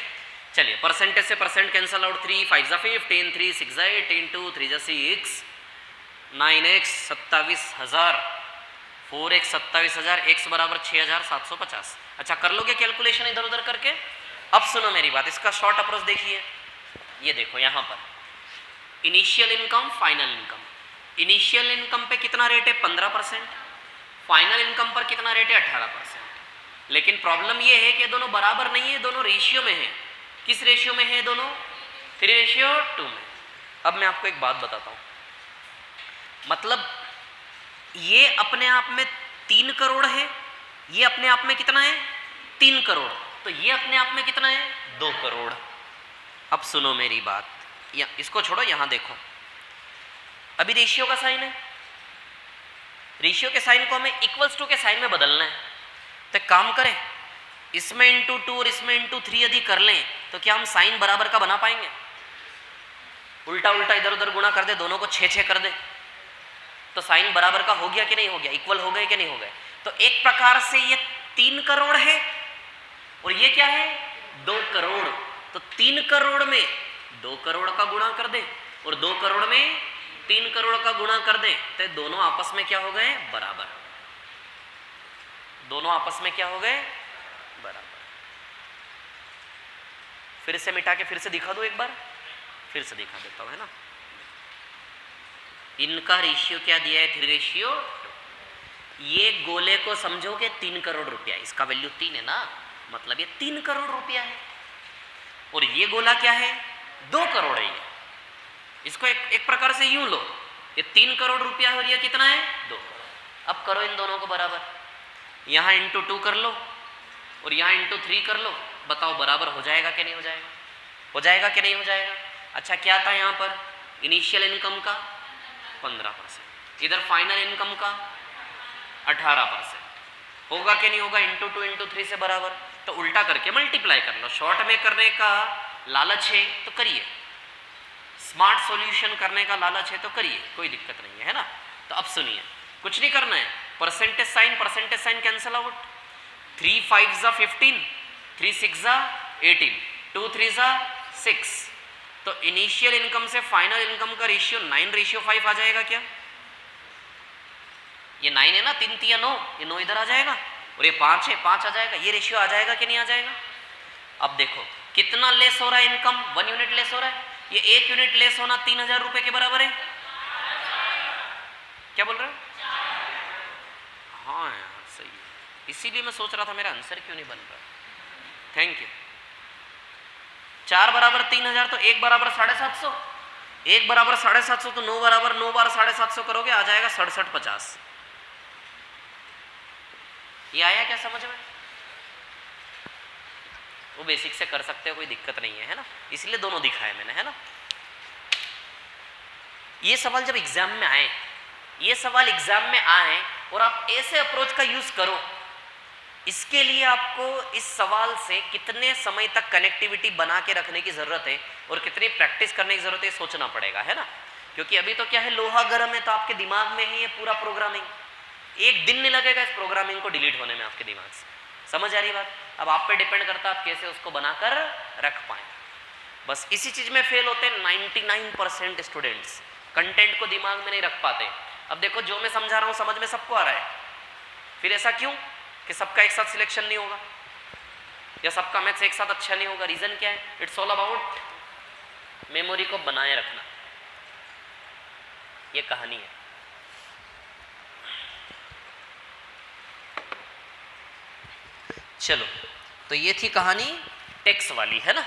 चलिए, परसेंटेज से परसेंट कैंसल आउट, 3 5 जा 15, 3 6 जा 8, 10 2 3 जा 6, 9x 27,000, 4x 27,000, x बराबर 6,750। अच्छा, कर लोगे कैलकुलेशन इधर उधर करके? अब सुनो मेरी बात, इसका शॉर्ट अप्रोच देखिए। ये देखो यहाँ पर initial income, final income. Initial income पे कितना रेट है? 15%। फाइनल इनकम पर कितना रेट है? 18%। लेकिन प्रॉब्लम ये है कि दोनों बराबर नहीं है, दोनों रेशियो में है। किस रेशियो में है? दोनों 3:2 में। अब मैं आपको एक बात बताता हूँ, मतलब ये अपने आप में 3 करोड़ है, ये अपने आप में कितना है? 3 करोड़। तो ये अपने आप में कितना है? 2 करोड़। अब सुनो मेरी बात, इसको छोड़ो, यहां देखो, अभी रेशियो का साइन है, रेशियो के साइन को हमें इक्वल्स टू के साइन में बदलना है। तो काम करें, इसमें इंटू 2 और इसमें इंटू 3 यदि कर लें तो क्या हम साइन बराबर का बना पाएंगे? उल्टा उल्टा इधर उधर गुणा कर दे, दोनों को 6 कर दे, तो साइन बराबर का हो गया कि नहीं हो गया? इक्वल हो गए कि नहीं हो गए? तो एक प्रकार से ये 3 करोड़ है और ये क्या है? 2 करोड़। तो 3 करोड़ में 2 करोड़ का गुणा कर दे और 2 करोड़ में 3 करोड़ का गुणा कर दे, तो दोनों आपस में क्या हो गए? बराबर। दोनों आपस में क्या हो गए? बराबर। फिर से मिटा के फिर से दिखा दो एक बार, फिर से दिखा देता हूं, है ना। इनका रेशियो क्या दिया है? 3:2। ये गोले को समझोगे 3 करोड़ रुपया, इसका वैल्यू 3 है ना, मतलब ये 3 करोड़ रुपया है। और ये गोला क्या है? 2 करोड़ है। ये इसको एक प्रकार से यूं लो, ये 3 करोड़ रुपया है और ये कितना है? 2। अब करो इन दोनों को बराबर, यहां इंटू 2 कर लो और यहां इंटू 3 कर लो, बताओ बराबर हो जाएगा कि नहीं हो जाएगा? हो जाएगा कि नहीं हो जाएगा? अच्छा, क्या था यहां पर? इनिशियल इनकम का 15%, इधर फाइनल इनकम का 18%। होगा कि नहीं होगा? इंटू 2 इंटू 3 से बराबर। तो उल्टा करके मल्टीप्लाई कर लो। शॉर्ट में करने का लालच है तो करिए, स्मार्ट सॉल्यूशन करने का लालच है तो करिए, कोई दिक्कत नहीं है ना। तो अब सुनिए, कुछ नहीं करना है, परसेंटेज साइन कैंसिल आउट। 3 5 जा 15, 3 6 जा 18, 2 3 जा 6। तो इनिशियल इनकम से फाइनल इनकम का रेशियो 9:5 आ जाएगा क्या? ये 9 है ना, 3 3 9, ये 9 इधर आ जाएगा और ये 5 है, 5 आ जाएगा। ये रेशियो आ जाएगा कि नहीं आ जाएगा? अब देखो कितना लेस हो रहा है इनकम? 1 यूनिट लेस हो रहा है। ये 1 यूनिट लेस होना 3000 रुपए के बराबर है। क्या बोल रहे हो? हाँ यार सही है, इसीलिए मैं सोच रहा था मेरा आंसर क्यों नहीं बन रहा। Thank you. 4 बराबर 3000, तो 1 बराबर 750, 1 बराबर 750, तो 9 बराबर 9 बार 750 करोगे आ जाएगा 6750। ये आया क्या समझ में? वो बेसिक से कर सकते हो, कोई दिक्कत नहीं है ना, इसलिए दोनों दिखाए मैंने, है ना। ये सवाल जब एग्जाम में आए, ये सवाल एग्जाम में आए और आप ऐसे अप्रोच का यूज करो, इसके लिए आपको इस सवाल से कितने समय तक कनेक्टिविटी बना के रखने की जरूरत है और कितनी प्रैक्टिस करने की जरूरत है सोचना पड़ेगा, है ना। क्योंकि अभी तो क्या है, लोहा गर्म है, तो आपके दिमाग में ही ये पूरा प्रोग्रामिंग, एक दिन नहीं लगेगा इस प्रोग्रामिंग को डिलीट होने में आपके दिमाग से। समझ आ रही बात? अब आप पे डिपेंड करता है आप कैसे उसको बनाकर रख पाए। बस इसी चीज में फेल होते हैं 99% स्टूडेंट्स, कंटेंट को दिमाग में नहीं रख पाते। अब देखो जो मैं समझा रहा हूं समझ में सबको आ रहा है, फिर ऐसा क्यों कि सबका एक साथ सिलेक्शन नहीं होगा या सबका मैथ्स एक साथ अच्छा नहीं होगा? रीजन क्या है? इट्स ऑल अबाउट मेमोरी को बनाए रखना, ये कहानी है। चलो, तो ये थी कहानी टैक्स वाली, है ना।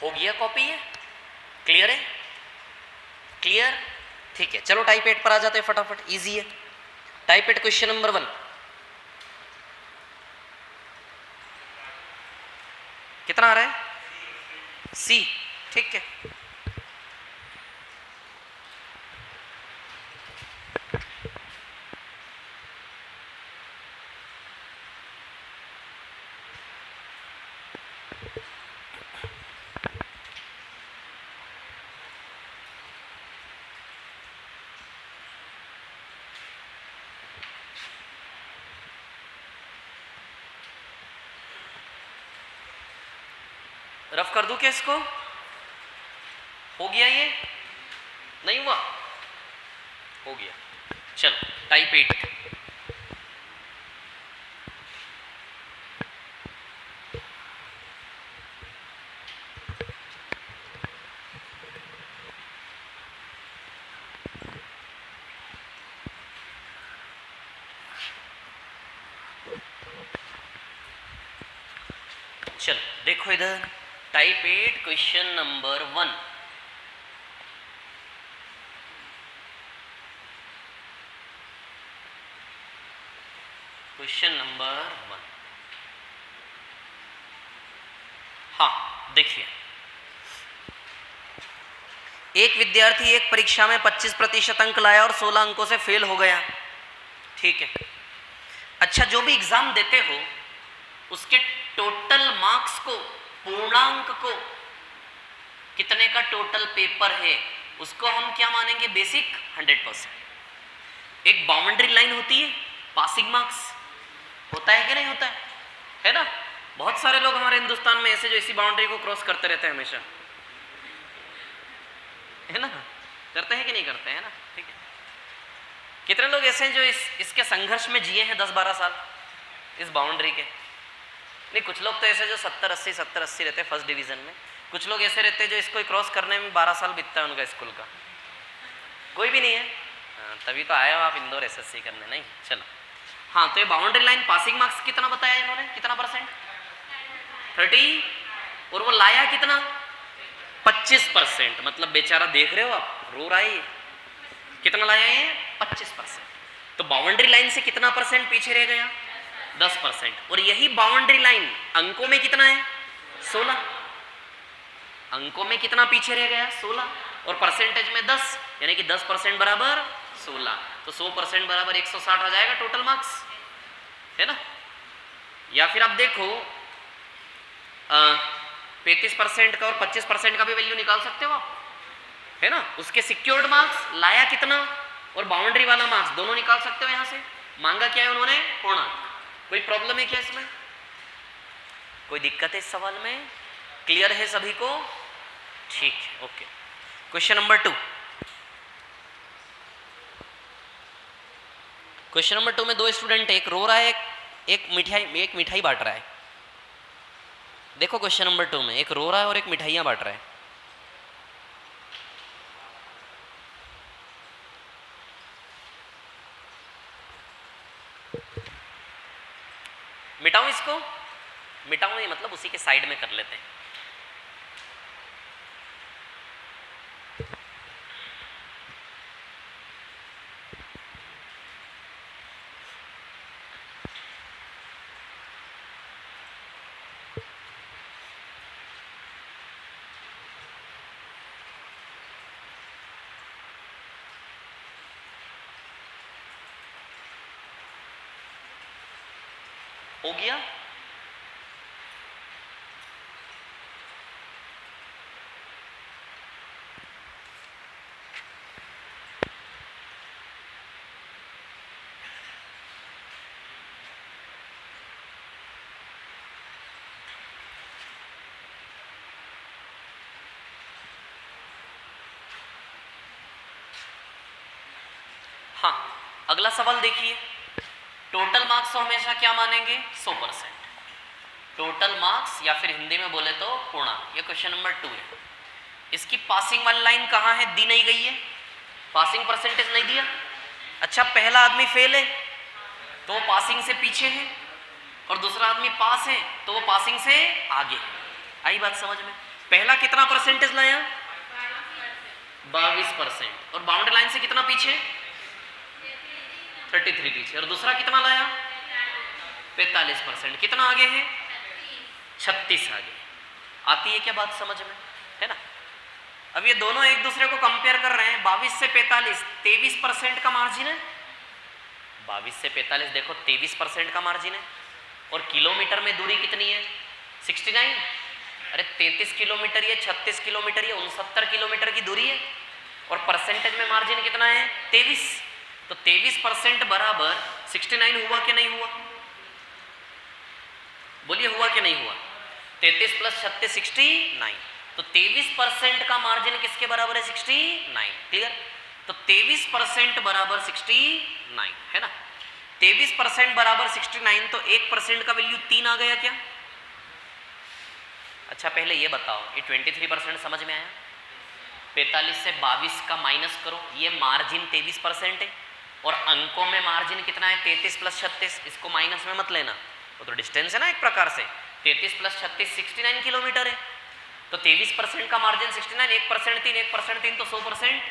हो गया कॉपी है, क्लियर है, क्लियर, ठीक है। चलो टाइप 8 पर आ जाते हैं फटाफट, इजी है। टाइप 8 क्वेश्चन नंबर 1 कितना आ रहा है? सी, ठीक है। रफ कर दूं क्या इसको? हो गया ये? नहीं हुआ? हो गया। चलो टाइप 8 चलो देखो इधर, type 8 question number 1। Question number 1, हाँ देखिए, एक विद्यार्थी एक परीक्षा में 25% अंक लाया और 16 अंकों से फेल हो गया, ठीक है। अच्छा, जो भी एग्जाम देते हो उसके टोटल मार्क्स को, पूर्णांक को, कितने का टोटल पेपर है, उसको हम क्या मानेंगे? बेसिक 100%। एक बाउंड्री लाइन होती है, पासिंग मार्क्स, होता है कि नहीं होता है ना? बहुत सारे लोग हमारे हिंदुस्तान में ऐसे जो इसी बाउंड्री को क्रॉस करते रहते हैं हमेशा, है ना? करते हैं कि नहीं करते हैं ना? ठीक है। कितने लोग ऐसे हैं जो इसके संघर्ष में जिए हैं 10-12 साल इस बाउंड्री के? नहीं, कुछ लोग तो ऐसे जो 70-80 रहते हैं फर्स्ट डिवीजन में, कुछ लोग ऐसे रहते हैं जो इसको क्रॉस करने में 12 साल बीतता है उनका स्कूल का। कोई भी नहीं है? हाँ, तभी तो आए हो आप इंदौर एसएससी करने। नहीं, चलो हाँ, तो ये बाउंड्री लाइन पासिंग मार्क्स कितना बताया इन्होंने, कितना परसेंट? 30, और वो लाया कितना? 25%। मतलब बेचारा, देख रहे हो आप, रो रहा है। कितना लाया ये? 25%। तो बाउंड्री लाइन से कितना परसेंट पीछे रह गया? 10%। और यही बाउंड्री लाइन अंकों में कितना है? 16। अंकों में कितना पीछे रह गया? 16, और परसेंटेज में 10, यानी कि 10% बराबर 16, तो 100% बराबर 160 आ जाएगा टोटल मार्क्स, है ना? या फिर आप देखो 35% का और 25% का भी वैल्यू निकाल सकते हो आप, है ना? उसके सिक्योर्ड मार्क्स, लाया कितना, और बाउंड्री वाला मार्क्स, दोनों निकाल सकते हो यहां से। मांगा क्या है उन्होंने? पूर्णांक। कोई प्रॉब्लम है क्या इसमें? कोई दिक्कत है इस सवाल में? क्लियर है सभी को? ठीक है, okay. Question number 2। Question number 2 में दो स्टूडेंट, एक रो रहा है, एक मिठाई बांट रहा है। देखो क्वेश्चन नंबर 2 में एक रो रहा है और एक मिठाइयां बांट रहा है। मिटाऊं इसको? मिटाऊं नहीं, मतलब उसी के साइड में कर लेते हैं। हो गया? हाँ, अगला सवाल देखिए। टोटल मार्क्स को हमेशा क्या मानेंगे? 100%। टोटल मार्क्स, या फिर हिंदी में बोले तो पूर्णांक। ये क्वेश्चन नंबर 2 है। इसकी पासिंग वाली लाइन कहाँ है? दी नहीं गई है, पासिंग परसेंटेज नहीं दिया। अच्छा, पहला आदमी फेल है तो वो पासिंग से पीछे है, और दूसरा आदमी पास है तो वो पासिंग से आगे। आई बात समझ में? पहला कितना परसेंटेज लाया? 22%। और बाउंड्री लाइन से कितना पीछे? 33 पीछे। और दूसरा कितना लाया? 45%। कितना आगे है? 36 आगे। आती है क्या बात समझ में? है ना। अब ये दोनों एक दूसरे को कंपेयर कर रहे हैं। 22 से 45, 23% का मार्जिन है। 22 से 45 देखो 23% का मार्जिन है। और किलोमीटर में दूरी कितनी है? 69। अरे 33 किलोमीटर ये 36 किलोमीटर ये 69 किलोमीटर की दूरी है। और परसेंटेज में मार्जिन कितना है? 23। तो 23% बराबर 69 हुआ कि नहीं हुआ? बोलिए हुआ कि नहीं हुआ? 33 प्लस 36 69। तो 23% का मार्जिन किसके बराबर है? 69। क्लियर। तो 23% बराबर 69 है ना। 23% बराबर 69। तो 1% का वैल्यू 3 आ गया क्या? अच्छा पहले ये बताओ, ये 23% समझ में आया? 45 से 22 का माइनस करो, ये मार्जिन 23% है। और अंकों में मार्जिन कितना है? 33 प्लस 36। इसको माइनस में मत लेना, वो तो डिस्टेंस है ना एक प्रकार से। 33 प्लस 36 69 किलोमीटर है। तो 23% का मार्जिन 69, 1% 3, 1% 3 तो 100%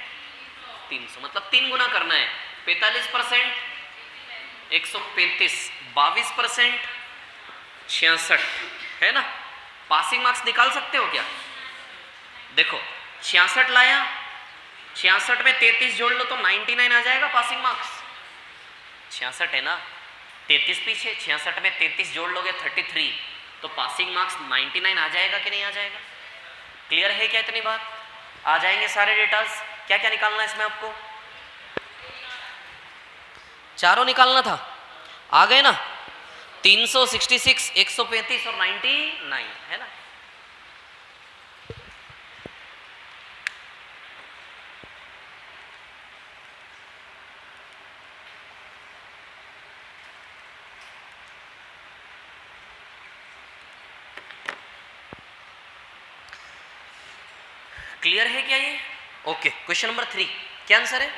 300, मतलब 3 गुना करना है। 45% 135, 22% 66 है ना। पासिंग मार्क्स निकाल सकते हो क्या? देखो 66 लाया, 66 में 33 जोड़ लो तो 99 आ जाएगा पासिंग मार्क्स। 66 है ना, 33 पीछे, 66 में 33 जोड़ लोगे 33, तो पासिंग मार्क्स 99 आ जाएगा कि नहीं आ जाएगा? क्लियर है क्या इतनी बात? आ जाएंगे सारे डेटास। क्या क्या निकालना है इसमें आपको? चारों निकालना था, आ गए ना। 366, 135 और 99 है ना। क्लियर है क्या ये? ओके। क्वेश्चन नंबर 3 क्या आंसर है?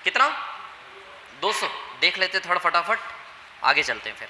कितना? 200। देख लेते थोड़ा फटाफट, आगे चलते हैं फिर।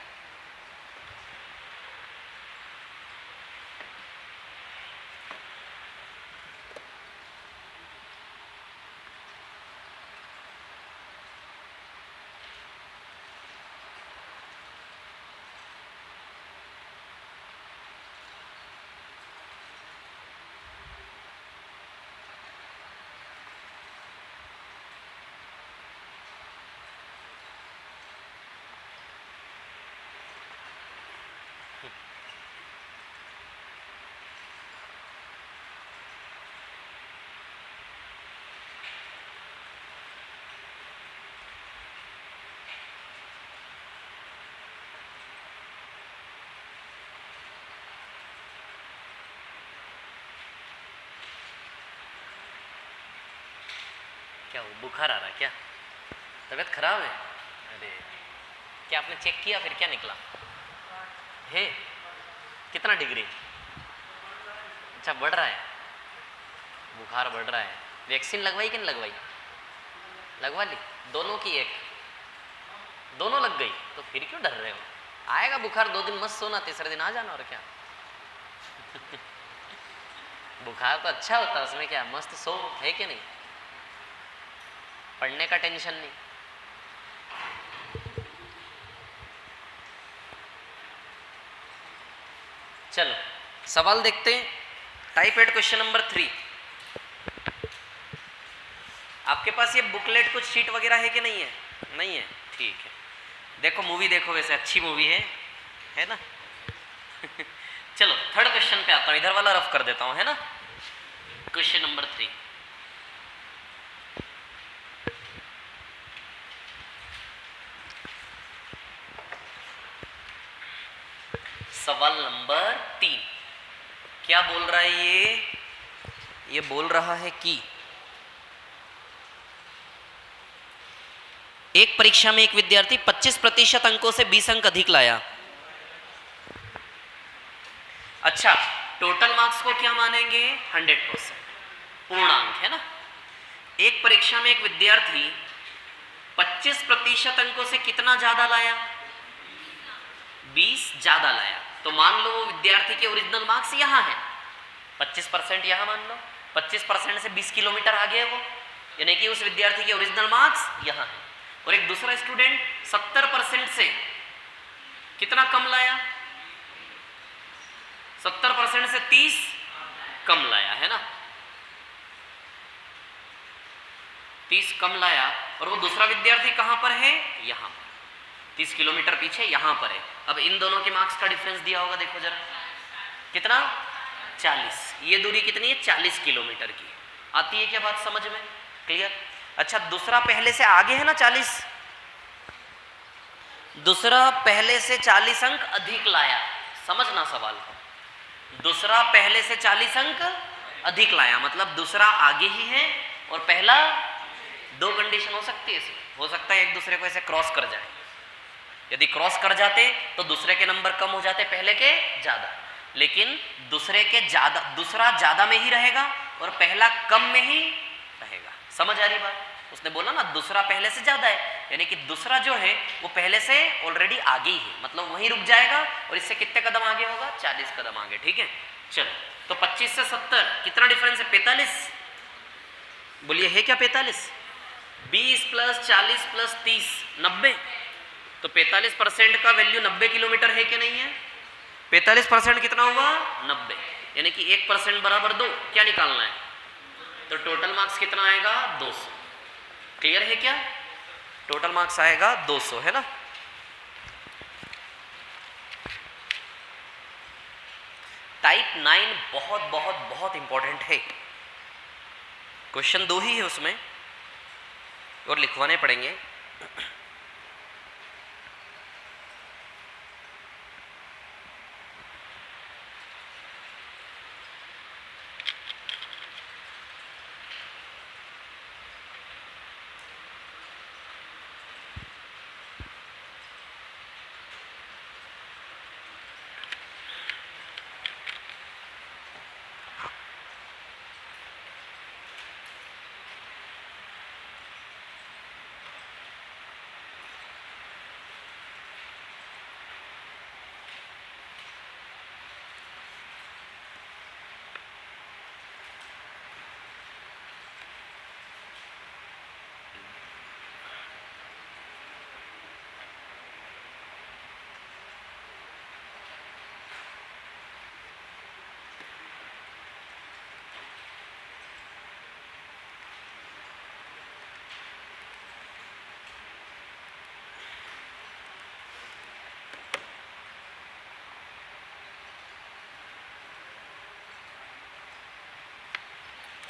क्या हो, बुखार आ रहा है क्या? तबीयत खराब है? अरे क्या आपने चेक किया फिर क्या निकला है? कितना डिग्री? अच्छा बढ़ रहा है, बुखार बढ़ रहा है। वैक्सीन लगवाई कि नहीं लगवाई? लगवा ली दोनों की? एक दोनों लग गई तो फिर क्यों डर रहे हो? आएगा बुखार, 2 दिन मत सोना, तीसरे दिन आ जाना और क्या। बुखार तो अच्छा होता है, उसमें क्या, मस्त सो, है कि नहीं? पढ़ने का टेंशन नहीं। चलो सवाल देखते हैं। Typed question number 3। आपके पास ये बुकलेट कुछ शीट वगैरह है कि नहीं है? नहीं है, ठीक है। देखो मूवी देखो, वैसे अच्छी मूवी है ना। चलो थर्ड क्वेश्चन पे आता हूं, इधर वाला रफ कर देता हूं, है ना। Question number 3। सवाल नंबर 3 क्या बोल रहा है ये बोल रहा है कि एक परीक्षा में एक विद्यार्थी 25% अंकों से 20 अंक अधिक लाया। अच्छा, टोटल मार्क्स को क्या मानेंगे? 100%, पूर्णांक है ना। एक परीक्षा में एक विद्यार्थी 25% अंकों से कितना ज्यादा लाया? 20 ज्यादा लाया। तो मान लो विद्यार्थी के ओरिजिनल मार्क्स यहां है, 25% यहाँ मान लो, 25% से 20 किलोमीटर आगे है वो, यानी कि उस विद्यार्थी के ओरिजिनल मार्क्स यहाँ है। और एक दूसरा स्टूडेंट 70% से कितना कम लाया, 70% से 30 कम लाया है ना, 30 कम लाया। और वो दूसरा विद्यार्थी कहां पर है, यहां पर, 30 किलोमीटर पीछे यहां पर है। अब इन दोनों के मार्क्स का डिफरेंस दिया होगा, देखो जरा कितना, 40। ये दूरी कितनी है, 40 किलोमीटर की। आती है क्या बात समझ में, क्लियर। अच्छा, दूसरा पहले से आगे है ना 40, दूसरा पहले से 40 अंक अधिक लाया, समझना सवाल को। दूसरा पहले से 40 अंक अधिक लाया मतलब दूसरा आगे ही है और पहला, दो कंडीशन हो सकती है इसमें, हो सकता है एक दूसरे को ऐसे क्रॉस कर जाए। यदि क्रॉस कर जाते तो दूसरे के नंबर कम हो जाते पहले के ज्यादा, लेकिन दूसरे के ज्यादा, दूसरा ज्यादा में ही रहेगा और पहला कम में ही रहेगा। समझ आ रही बात। उसने बोला ना दूसरा पहले से ज्यादा है, यानी कि दूसरा जो है वो पहले से ऑलरेडी आगे ही है, मतलब वहीं रुक जाएगा और इससे कितने कदम आगे होगा, 40 कदम आगे। ठीक है, चलो तो 25 से 70 कितना डिफरेंस है, 45। बोलिए है क्या 45, 20 प्लस 40 प्लस 30 90। तो 45% का वैल्यू 90 किलोमीटर है कि नहीं है, 45% कितना हुआ 90, यानी कि 1% बराबर 2, क्या निकालना है, तो टोटल मार्क्स कितना आएगा 200। क्लियर है क्या, टोटल मार्क्स आएगा 200 है ना। टाइप 9 बहुत बहुत बहुत इंपॉर्टेंट है, क्वेश्चन 2 ही है उसमें और लिखवाने पड़ेंगे।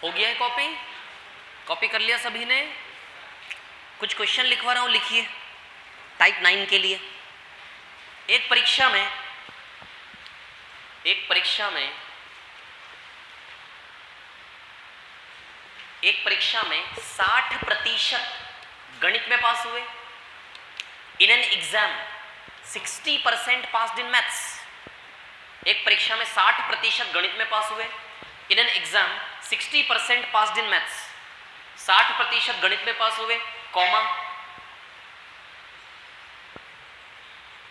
हो गया है कॉपी, कॉपी कर लिया सभी ने। कुछ क्वेश्चन लिखवा रहा हूं, लिखिए टाइप 9 के लिए। एक परीक्षा में 60% गणित में पास हुए। In an exam 60% passed in maths. एक परीक्षा में 60% गणित में पास हुए। In an exam 60% passed in maths, 60% गणित में पास हुए, कॉमा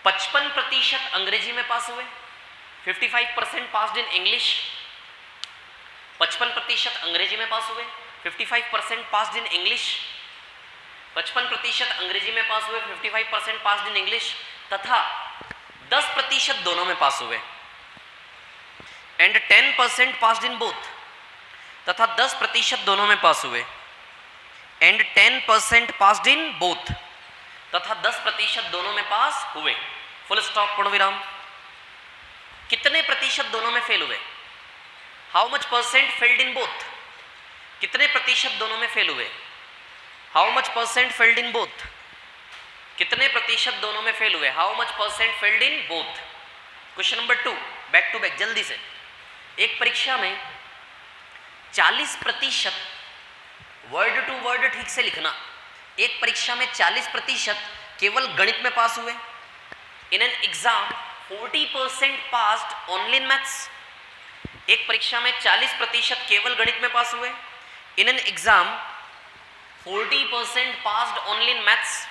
55% अंग्रेजी में पास हुए, 55% पास्ड इन इंग्लिश। 55% अंग्रेजी में पास हुए, 55% पास्ड इन इंग्लिश। 55% अंग्रेजी में पास हुए, 55% पास्ड इन इंग्लिश, तथा 10% दोनों में पास हुए एंड 10% पास्ड इन बोथ, तथा 10% दोनों में पास हुए एंड 10% पास्ड इन बोथ, तथा 10% दोनों में पास हुए। फुल स्टॉप, पूर्ण विराम। कितने प्रतिशत दोनों में फेल हुए, how much percent failed in both. कितने प्रतिशत दोनों में फेल हुए, how much percent failed in both. कितने प्रतिशत दोनों में फेल हुए, how much percent failed in both. Question number 2, back to back जल्दी से। एक परीक्षा में 40%, वर्ड टू वर्ड ठीक से लिखना, एक परीक्षा में 40% केवल गणित में पास हुए। In an exam 40% passed only in maths. एक परीक्षा में 40% केवल गणित में पास हुए। In an exam 40% passed only in maths,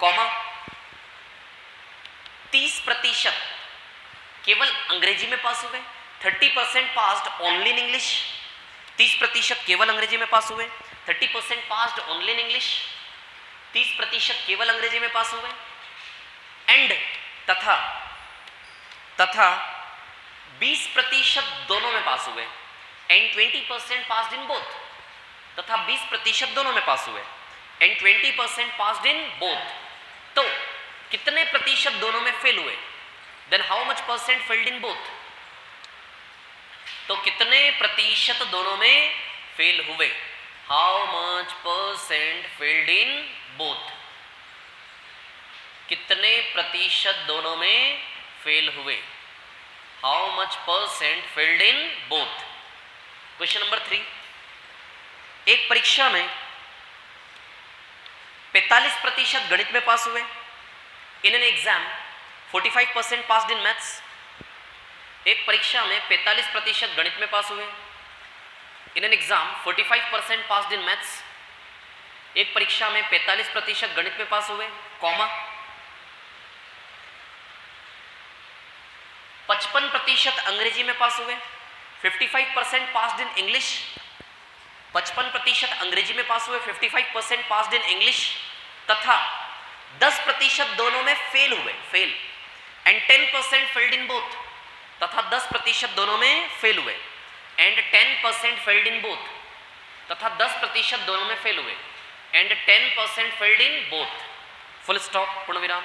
comma 30% केवल अंग्रेजी में पास हुए। 30% पास्ड ओनली इन इंग्लिश, 30% केवल अंग्रेजी में पास हुए। 30% पास्ड ओनली इन इंग्लिश, 30% केवल अंग्रेजी में पास हुए। एंड तथा 20% दोनों में पास हुए। एंड 20% पास्ड इन बोथ, तथा 20% दोनों में पास हुए। And 20% passed in both. तो कितने प्रतिशत दोनों में फेल हुए? Then how much percent failed in both? तो कितने प्रतिशत दोनों में फेल हुए? How much percent failed in both? कितने प्रतिशत दोनों में फेल हुए? How much percent failed in both? Question number 3, एक परीक्षा में 45% गणित में पास हुए। In an exam 45% passed in maths. एक परीक्षा में 45% गणित में पास हुए। In an exam 45% passed in maths. एक परीक्षा में 45% गणित में पास हुए, कॉमा 55% अंग्रेजी में पास हुए। 55% पास्ड इन इंग्लिश। 55% अंग्रेजी में पास हुए, 55% पास्ड इन इंग्लिश, तथा 10% दोनों में फेल हुए, fail. And 10% failed in both, तथा 10% दोनों में फेल हुए। एंड 10% फेल्ड इन बोथ, तथा 10% दोनों में फेल हुए। And 10% failed in both. Full stop, पूर्ण विराम।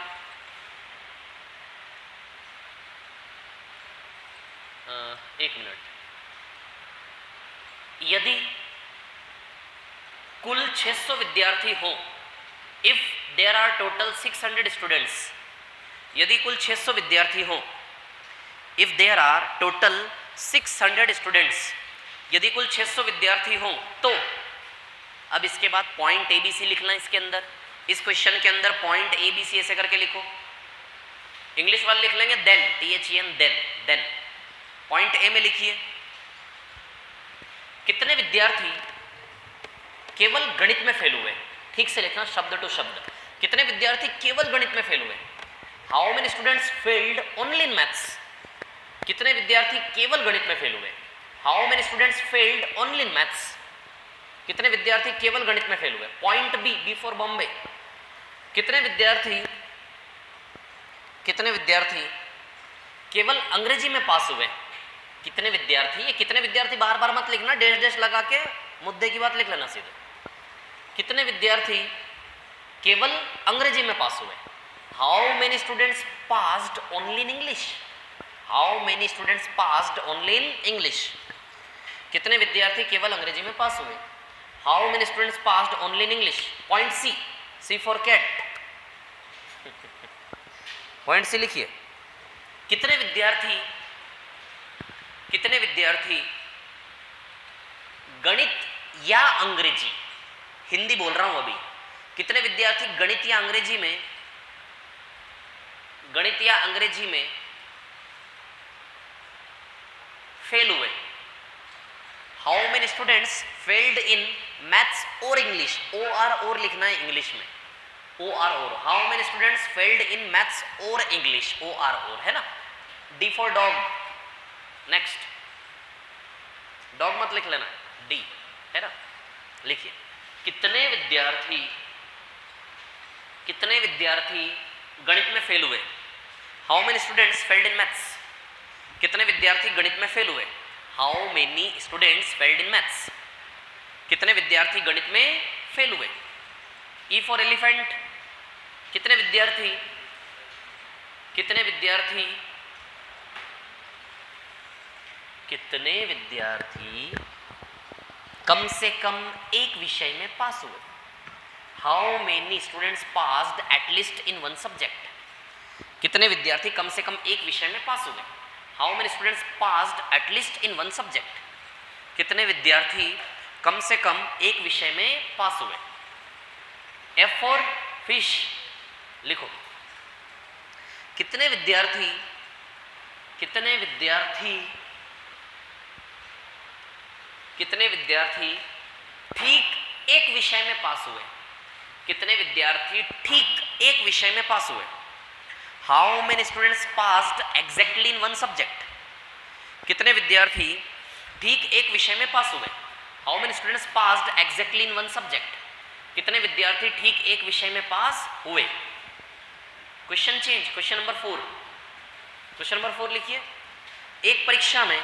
एक मिनट। यदि कुल 600 विद्यार्थी हो, if there are total 600 students, यदि कुल 600 विद्यार्थी हो, if there are total 600 students, यदि कुल 600 विद्यार्थी हो, तो अब इसके बाद पॉइंट ABC लिखना है इसके अंदर। इस क्वेश्चन के अंदर पॉइंट ABC ऐसे करके लिखो। इंग्लिश वाले लिख लेंगे then, THEN, then. Point A में लिखिए, कितने विद्यार्थी केवल गणित में फेल हुए? ठीक से लिखना, शब्द टू शब्द। कितने विद्यार्थी केवल गणित में फेल हुए? How many students failed only in maths? कितने विद्यार्थी केवल गणित में फेल हुए? How many students failed only in maths? कितने विद्यार्थी केवल गणित में फेल हुए? पॉइंट B फॉर बॉम्बे, कितने विद्यार्थी केवल अंग्रेजी में पास हुए? कितने विद्यार्थी, ये कितने विद्यार्थी बार बार मत लिखना, डैश डैश लगा के मुद्दे की बात लिख लेना सीधे। कितने विद्यार्थी केवल अंग्रेजी में पास हुए? How many students passed only in English? How many students passed only in English? कितने विद्यार्थी केवल अंग्रेजी में पास हुए? How many students passed only in English? Point C for cat. पॉइंट C लिखिए, कितने विद्यार्थी गणित या अंग्रेजी, हिंदी बोल रहा हूं अभी, कितने विद्यार्थी गणित या अंग्रेजी में फेल हुए? How many students failed in maths और इंग्लिश? और लिखना है इंग्लिश में, और। How many students failed in maths और इंग्लिश? और है ना। D for dog. Next, dog मत लिख लेना, D है ना। लिखिए, कितने विद्यार्थी गणित में फेल हुए? How many students failed in maths? कितने विद्यार्थी गणित में फेल हुए? How many students failed in maths? कितने विद्यार्थी गणित में फेल हुए? E फॉर एलिफेंट, कितने विद्यार्थी कम से कम एक विषय में पास हुए? How many students passed at least in one subject? कितने विद्यार्थी कम से कम एक विषय में पास हुए? How many students passed at least in one subject? कितने विद्यार्थी कम से कम एक विषय में पास हुए? F फॉर फिश, लिखो, कितने विद्यार्थी ठीक एक विषय में पास हुए? कितने विद्यार्थी ठीक एक विषय में पास हुए? How many students passed exactly in one subject? कितने विद्यार्थी ठीक एक विषय में पास हुए? How many students passed exactly in one subject? कितने विद्यार्थी ठीक एक विषय में पास हुए? Question change, question number 4। Question number 4 लिखिए। एक परीक्षा में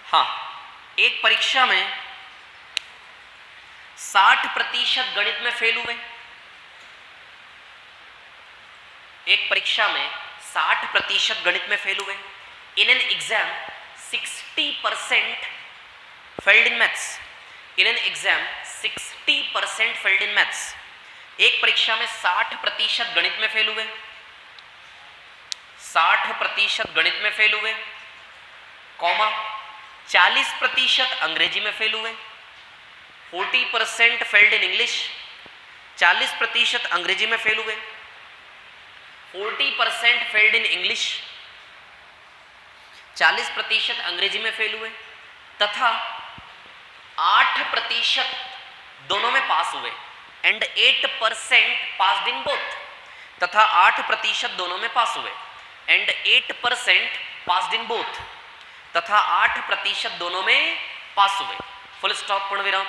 हाँ, एक परीक्षा में 60% गणित में फेल हुए। एक परीक्षा में 60% गणित में फेल हुए। In an exam 60% failed in maths. In an exam 60% failed in maths. एक परीक्षा में 60% गणित में फेल हुए। 60% गणित में फेल हुए, कॉमा 40% अंग्रेजी में फेल हुए। 40% फेल्ड इन इंग्लिश। 40% अंग्रेजी में फेल हुए। 40% फेल्ड इन इंग्लिश, 40% अंग्रेजी में फेल हुए, तथा 8% दोनों में पास हुए। And 8% passed in both. तथा 8% दोनों में पास हुए। And 8% passed in both. तथा 8% दोनों में पास हुए। फुल स्टॉप, पूर्ण विराम।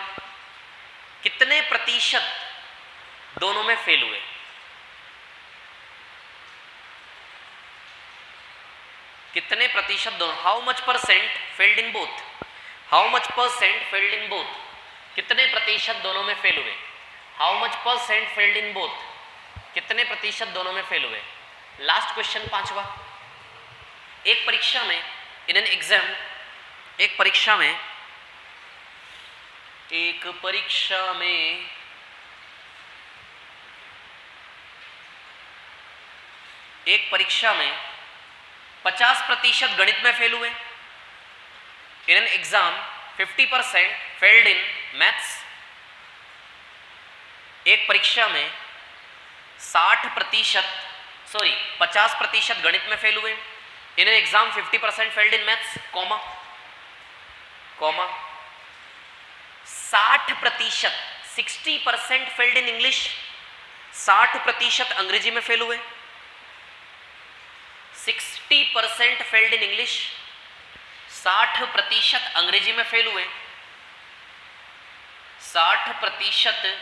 कितने प्रतिशत दोनों में फेल हुए? कितने प्रतिशत दोनों? How much percent failed in both? How much percent failed in both? कितने प्रतिशत दोनों में फेल हुए? How much percent failed in both? कितने प्रतिशत दोनों में फेल हुए? लास्ट क्वेश्चन, 5वां। एक परीक्षा में इन एन एग्जाम, एक परीक्षा में 50% गणित में फेल हुए। In an exam 50% failed in maths. एक परीक्षा में 50% गणित में फेल हुए। In an exam 50% failed in maths, comma 60%, 60% failed in English. 60% अंग्रेजी में फेल हुए। 60% फेल्ड इन इंग्लिश, 60% अंग्रेजी में फेल हुए। 60%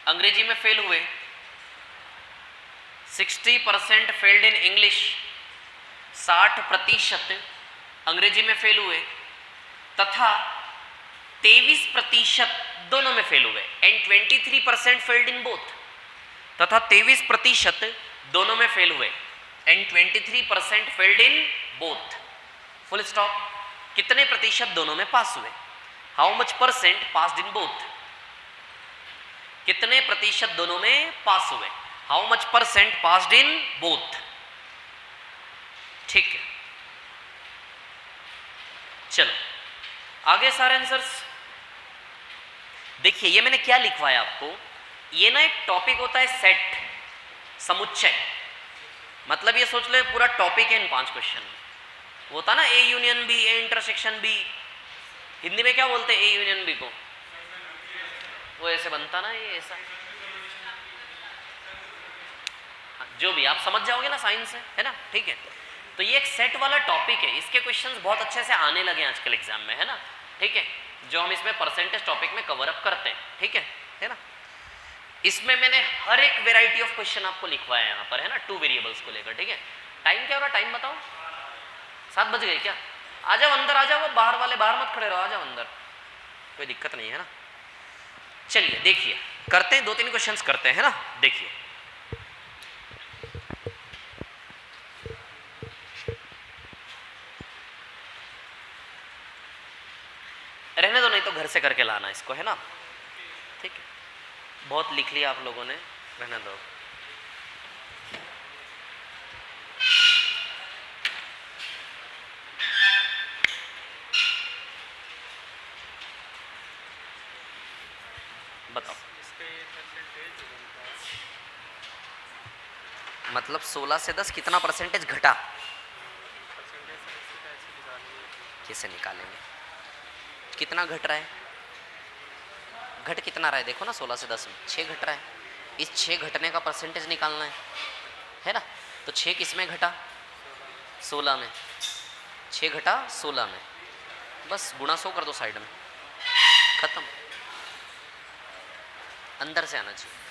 अंग्रेजी में फेल हुए। 60% फेल्ड इन इंग्लिश, 60% अंग्रेजी में फेल हुए, तथा 23% दोनों में फेल हुए। And 23% failed in both. तथा 23% दोनों में फेल हुए। And 23% failed in both. Full stop. कितने प्रतिशत दोनों में पास हुए? How much percent passed in both? कितने प्रतिशत दोनों में पास हुए? How much percent passed in both? ठीक है, चलो आगे सारे आंसर्स देखिए। ये मैंने क्या लिखवाया आपको, ये ना एक टॉपिक होता है सेट, समुच्चय। मतलब ये सोच लो पूरा टॉपिक है इन 5 क्वेश्चन में। वो होता ना A union B, A intersection B. Hindi में क्या बोलते हैं ए यूनियन बी को? वो ऐसे बनता ना, ये ऐसा, जो भी आप समझ जाओगे ना, साइंस है ना, ठीक है। तो ये एक सेट वाला टॉपिक है। इसके क्वेश्चंस बहुत अच्छे से आने लगे आजकल एग्जाम में, है ना, ठीक है। जो हम इसमें परसेंटेज टॉपिक में कवर अप करते हैं, ठीक है ना। इसमें मैंने हर एक वेराइटी ऑफ क्वेश्चन आपको लिखवाया है यहाँ पर, है ना, 2 वेरिएबल्स को लेकर, ठीक है। टाइम क्या हो रहा, टाइम बताओ। 7 बज गए क्या? आ जाओ अंदर, आ जाओ। वो बाहर वाले बाहर मत खड़े रहो, आ जाओ अंदर, कोई दिक्कत नहीं है ना। चलिए देखिए, करते हैं 2-3 क्वेश्चंस करते हैं ना। देखिए रहने दो, नहीं तो घर से करके लाना इसको, है ना, ठीक है। बहुत लिख लिया आप लोगों ने, रहने दो। बताओ मतलब 16 से 10 कितना परसेंटेज घटा, कैसे निकालेंगे, कितना घट रहा है, घट कितना रहा है देखो ना, 16 से 10 में 6 घट रहा है, इस 6 घटने का परसेंटेज निकालना है ना। तो 6 किस में घटा, 16 में, 6 घटा 16 में, बस गुणा 100 कर दो साइड में, खत्म, अंदर से आना चाहिए।